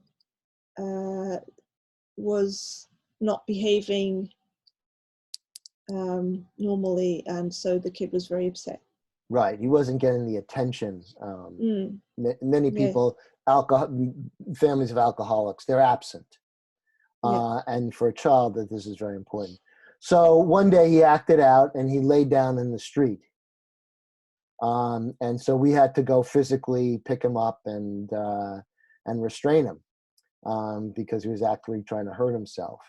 was not behaving normally, and so the kid was very upset. Right. He wasn't getting the attention. Many Yeah. people, families of alcoholics, they're absent. Yeah. And for a child, that this is very important. So one day he acted out and he laid down in the street. And so we had to go physically pick him up and restrain him because he was actually trying to hurt himself.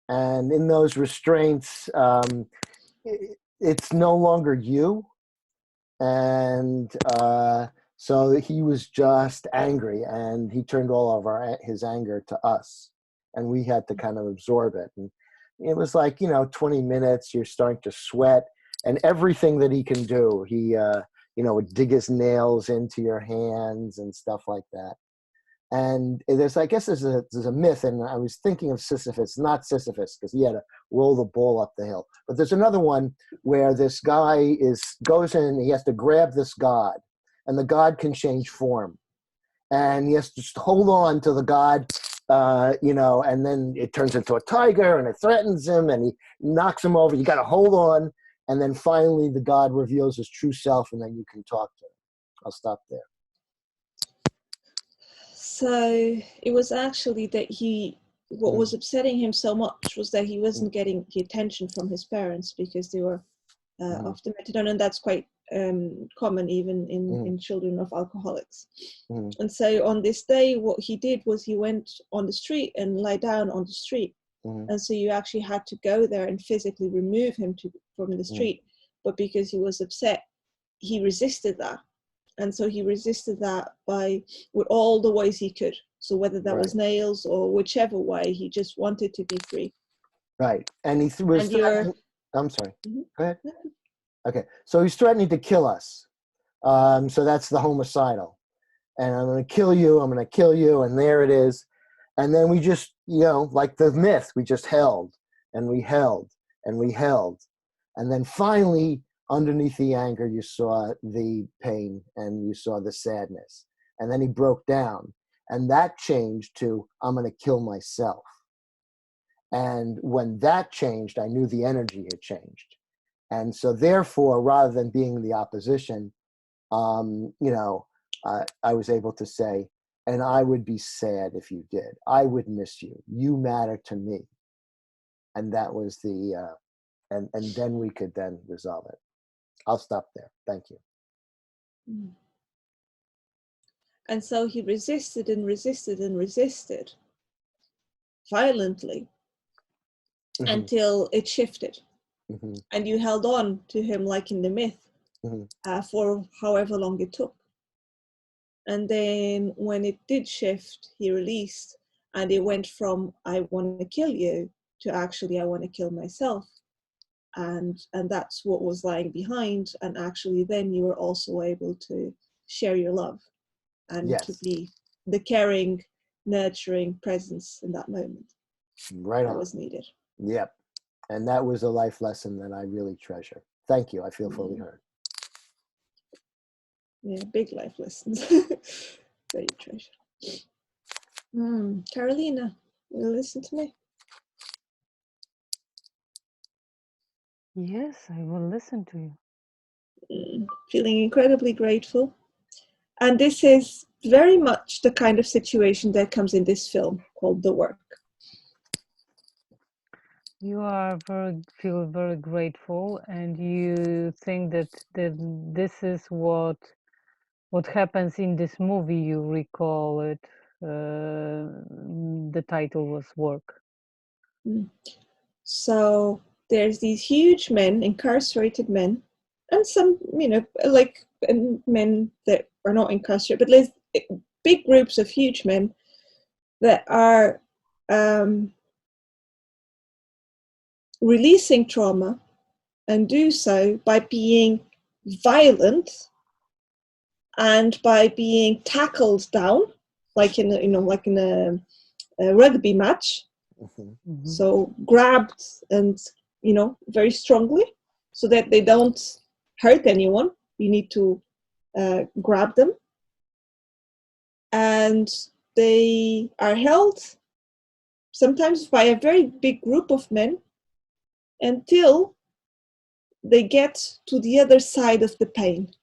And in those restraints, it's no longer you. And so he was just angry, and he turned all of his anger to us, and we had to kind of absorb it. And it was like, 20 minutes, you're starting to sweat, and everything that he can do, he would dig his nails into your hands and stuff like that. And I guess there's a myth, and I was thinking of Sisyphus, not Sisyphus, because he had to roll the ball up the hill. But there's another one where this guy goes in, he has to grab this god, and the god can change form, and he has to just hold on to the god, and then it turns into a tiger, and it threatens him, and he knocks him over. You got to hold on, and then finally the god reveals his true self, and then you can talk to him. I'll stop there. So it was actually that what was upsetting him so much was that he wasn't getting the attention from his parents because they were off the methadone, and that's quite common even in children of alcoholics. And so on this day, what he did was he went on the street and lie down on the street. And so you actually had to go there and physically remove him from the street. But because he was upset, he resisted that. And so he resisted that with all the ways he could. So whether that was nails or whichever way, he just wanted to be free. Right. And he was threatening. I'm sorry. Go ahead. Okay. So he's threatening to kill us. So that's the homicidal. And I'm going to kill you. I'm going to kill you. And there it is. And then we just, like the myth, we just held and we held and we held. And then finally, underneath the anger, you saw the pain and you saw the sadness. And then he broke down. And that changed to, I'm going to kill myself. And when that changed, I knew the energy had changed. And so therefore, rather than being the opposition, I was able to say, and I would be sad if you did. I would miss you. You matter to me. And that was and then we could then resolve it. I'll stop there. Thank you. And so he resisted and resisted and resisted violently until it shifted. And you held on to him like in the myth for however long it took. And then when it did shift, he released, and it went from I want to kill you to actually I want to kill myself. And that's what was lying behind. And actually then you were also able to share your love and to be the caring, nurturing presence in that moment. Right on. That was needed. Yep. And that was a life lesson that I really treasure. Thank you. I feel fully heard. Yeah, big life lessons. Very treasure. Carolina, will you listen to me? Yes, I will listen to you. Feeling incredibly grateful. And this is very much the kind of situation that comes in this film called The Work. You feel very grateful, and you think that this is what happens in this movie. You recall it. The title was Work. So there's these huge men, incarcerated men, and some, like men that are not incarcerated, but there's big groups of huge men that are releasing trauma, and do so by being violent and by being tackled down, like in a rugby match. Mhm. So grabbed and, very strongly, so that they don't hurt anyone. You need to grab them. And they are held sometimes by a very big group of men until they get to the other side of the pain.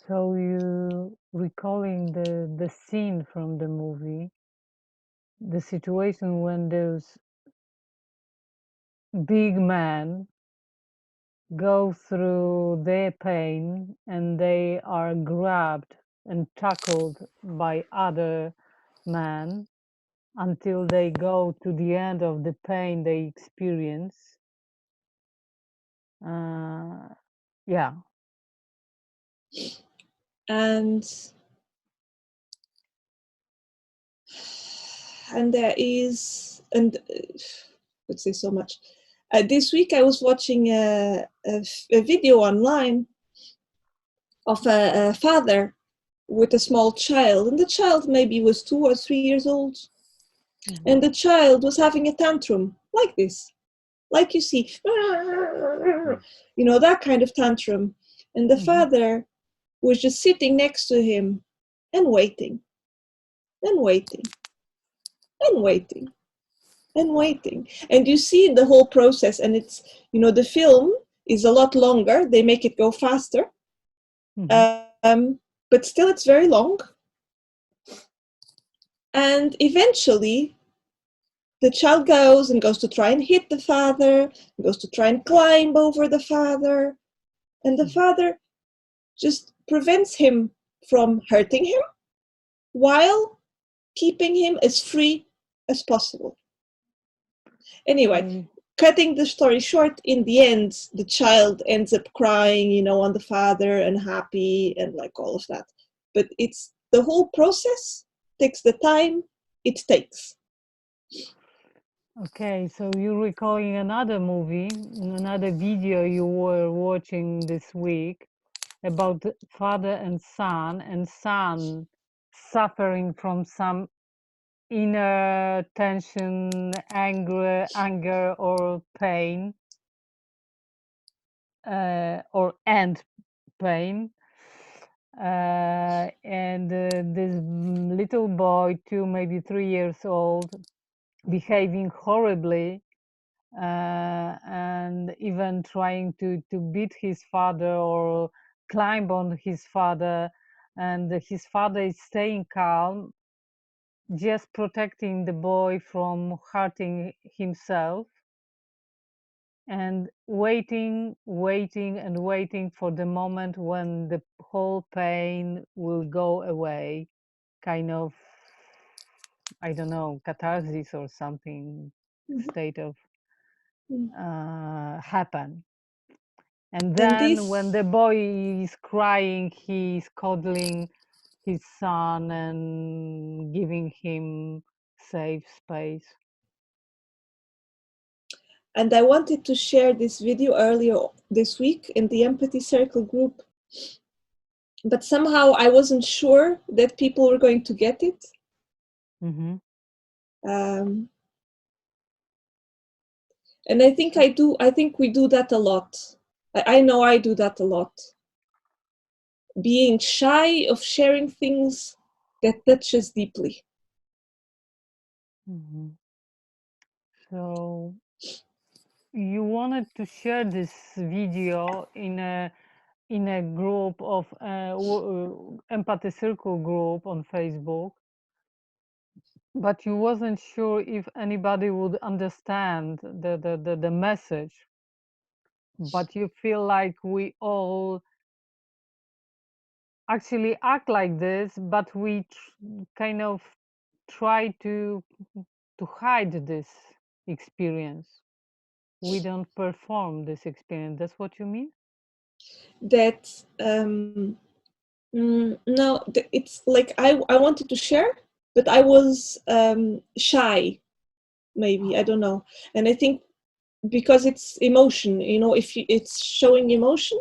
So you recalling the scene from the movie, the situation when those big men go through their pain and they are grabbed and tackled by other men until they go to the end of the pain they experience. Yeah. And there is, and could say so much. This week I was watching a video online of a father with a small child, and the child maybe was 2 or 3 years old, and the child was having a tantrum like this, like you see, that kind of tantrum, and the father was just sitting next to him and waiting and waiting and waiting and waiting, and you see the whole process. And it's, the film is a lot longer, they make it go faster, but still it's very long. And eventually the child goes to try and hit the father, goes to try and climb over the father, and the father just prevents him from hurting him while keeping him as free as possible. Anyway, cutting the story short, in the end, the child ends up crying, on the father and happy and like all of that. But it's the whole process takes the time it takes. Okay, so you're recalling another movie, another video you were watching this week about father and son suffering from some inner tension, anger or pain, or end pain. And this little boy, 2, maybe 3 years old, behaving horribly, and even trying to beat his father or climb on his father, and his father is staying calm, just protecting the boy from hurting himself, and waiting and waiting for the moment when the whole pain will go away, kind of, I don't know, catharsis or something, state of happen. And then when the boy is crying, he's coddling his son and giving him safe space. And I wanted to share this video earlier this week in the Empathy Circle group, but somehow I wasn't sure that people were going to get it. And I think we do that a lot. I know I do that a lot. Being shy of sharing things that touch us deeply. So you wanted to share this video in a group of Empathy Circle group on Facebook, but you wasn't sure if anybody would understand the message. But you feel like we all actually act like this, but we kind of try to hide this experience. We don't perform this experience. That's what you mean? That no, it's like I wanted to share, but I was shy, maybe, I don't know. And I think because it's emotion, if it's showing emotion.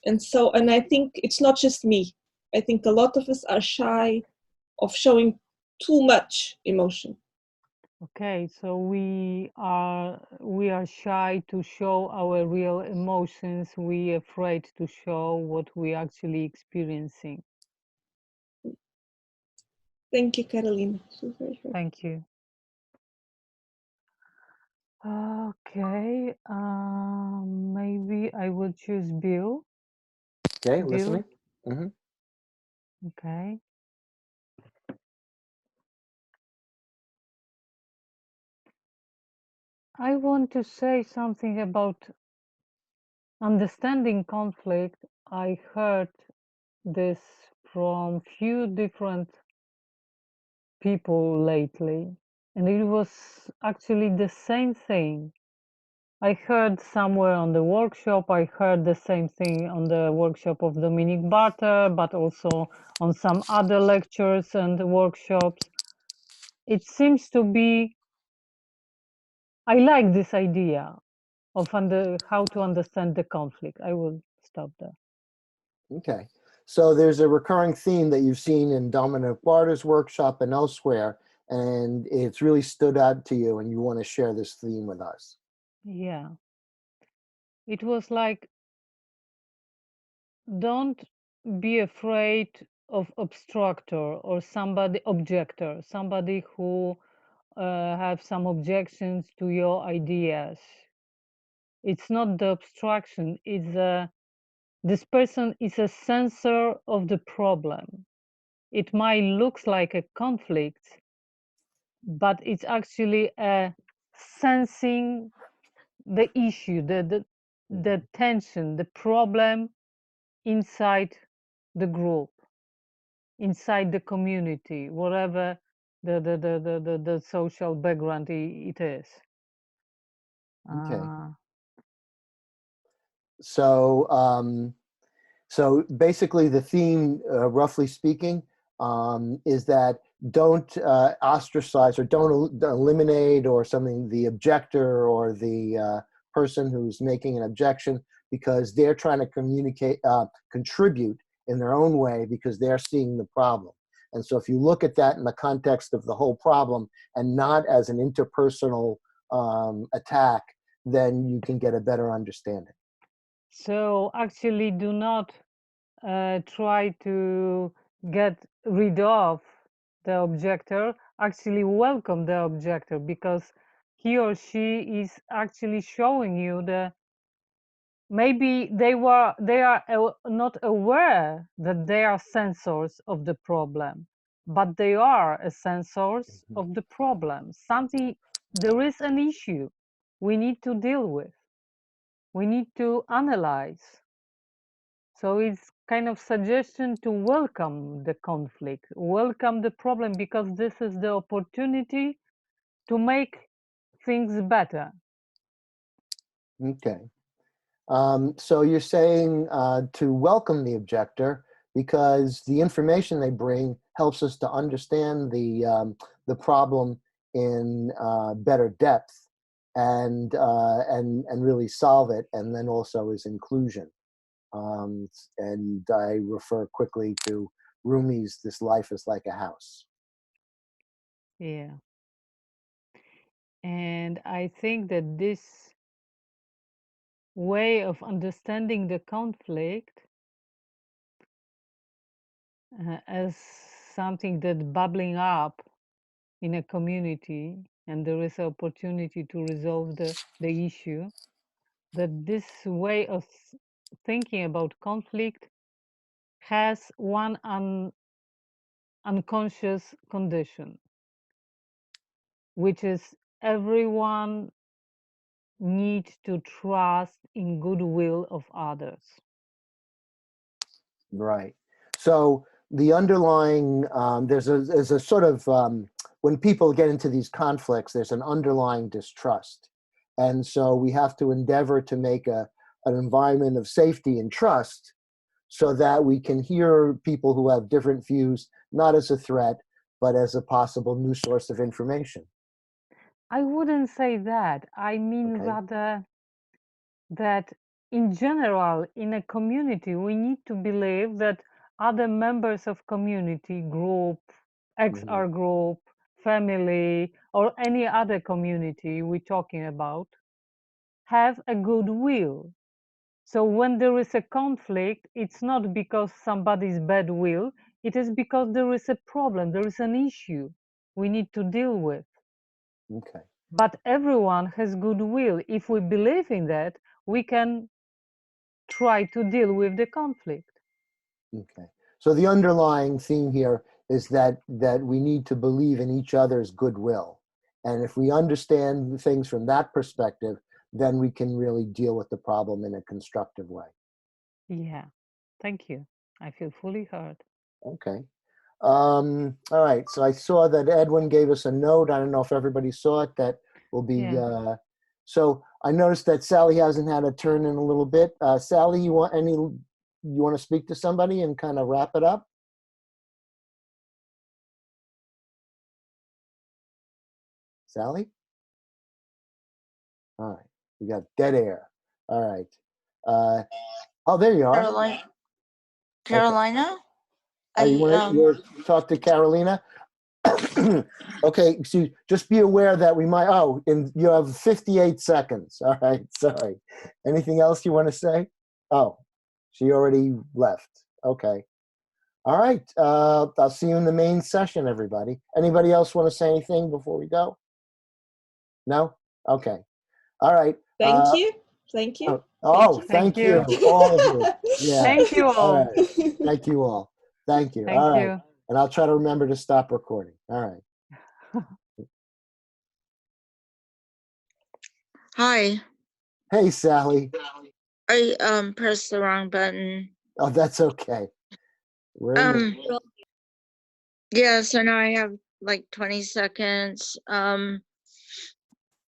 And I think it's not just me. I think a lot of us are shy of showing too much emotion. Okay, so we are shy to show our real emotions. We afraid to show what we actually experiencing. Thank you, Carolina. Thank you. Okay, maybe I will choose Bill. Okay, Bill? listening. Mm-hmm. Okay. I want to say something about understanding conflict. I heard this from few different people lately, and it was actually the same thing. I heard somewhere on the workshop, I heard the same thing on the workshop of Dominic Barter, but also on some other lectures and workshops. It seems to be, I like this idea of how to understand the conflict. I will stop there. Okay. So there's a recurring theme that you've seen in Dominic Barter's workshop and elsewhere, and it's really stood out to you, and you want to share this theme with us. Yeah. It was like, don't be afraid of obstructor or objector, somebody who have some objections to your ideas. It's not the obstruction, this person is a sensor of the problem. It might look like a conflict, but it's actually a sensing the issue, the tension, the problem inside the group, inside the community, whatever the social background it is. Okay. So basically the theme, roughly speaking, is that don't ostracize or don't eliminate or something the objector or the person who's making an objection, because they're trying to contribute in their own way because they're seeing the problem. And so if you look at that in the context of the whole problem and not as an interpersonal attack, then you can get a better understanding. So actually do not try to get rid of the objector, actually welcome the objector, because he or she is actually showing you maybe they are not aware that they are sensors of the problem, but they are a sensors of the problem. There is an issue we need to deal with, we need to analyze. So it's kind of suggestion to welcome the conflict, welcome the problem, because this is the opportunity to make things better. Okay. So you're saying to welcome the objector because the information they bring helps us to understand the problem in better depth and really solve it, and then also is inclusion. And I refer quickly to Rumi's "This Life is Like a House." Yeah. And I think that this way of understanding the conflict as something that bubbling up in a community, and there is an opportunity to resolve the issue, that this way of thinking about conflict has one unconscious condition, which is everyone needs to trust in goodwill of others. Right. So the underlying there's a sort of when people get into these conflicts, there's an underlying distrust, and so we have to endeavor to make an environment of safety and trust, so that we can hear people who have different views not as a threat, but as a possible new source of information. I wouldn't say that. I mean Okay. rather that in general, in a community, we need to believe that other members of community, group, XR group, family, or any other community we're talking about, have a goodwill. So when there is a conflict, it's not because somebody's bad will, it is because there is a problem, there is an issue we need to deal with. Okay. But everyone has goodwill. If we believe in that, we can try to deal with the conflict. Okay. So the underlying theme here is that we need to believe in each other's goodwill. And if we understand things from that perspective, then we can really deal with the problem in a constructive way. Yeah, thank you. I feel fully heard. Okay. All right. So I saw that Edwin gave us a note. I don't know if everybody saw it. That will be. Yeah. So I noticed that Sally hasn't had a turn in a little bit. Sally, you want to speak to somebody and kind of wrap it up? Sally? All right. We got dead air. All right. Oh, there you are. Carolina. Carolina? Oh, you want to talk to Carolina? Okay, so just be aware that we might, you have 58 seconds. All right, sorry. Anything else you want to say? Oh, she already left. Okay. All right, I'll see you in the main session, everybody. Anybody else want to say anything before we go? No? Okay. All right. Thank you. Thank you. Thank you. All of you. Yeah. Thank you all. All right. Thank you all. Thank you. Thank All right. you. And I'll try to remember to stop recording. All right. Hi. Hey, Sally. I pressed the wrong button. Oh, that's okay. We're in the, Yeah, so now I have like 20 seconds.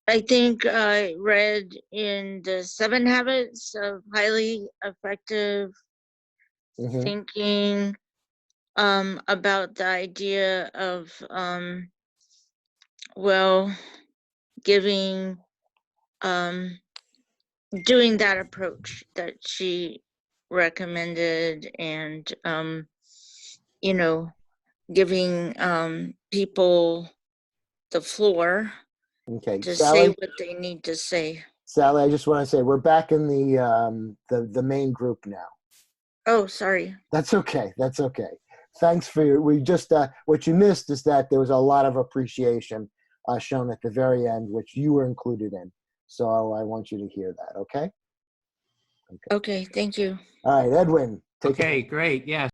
I think I read in the 7 Habits of Highly Effective Thinking about the idea of giving doing that approach that she recommended, and giving people the floor okay, to Sally. say what they need to say. Sally, I just want to say we're back in the main group now. Oh, sorry. That's okay. That's okay. Thanks for what you missed is that there was a lot of appreciation shown at the very end, which you were included in. So I want you to hear that. Okay. Okay. Thank you. All right, Edwin. Okay, great. Yes.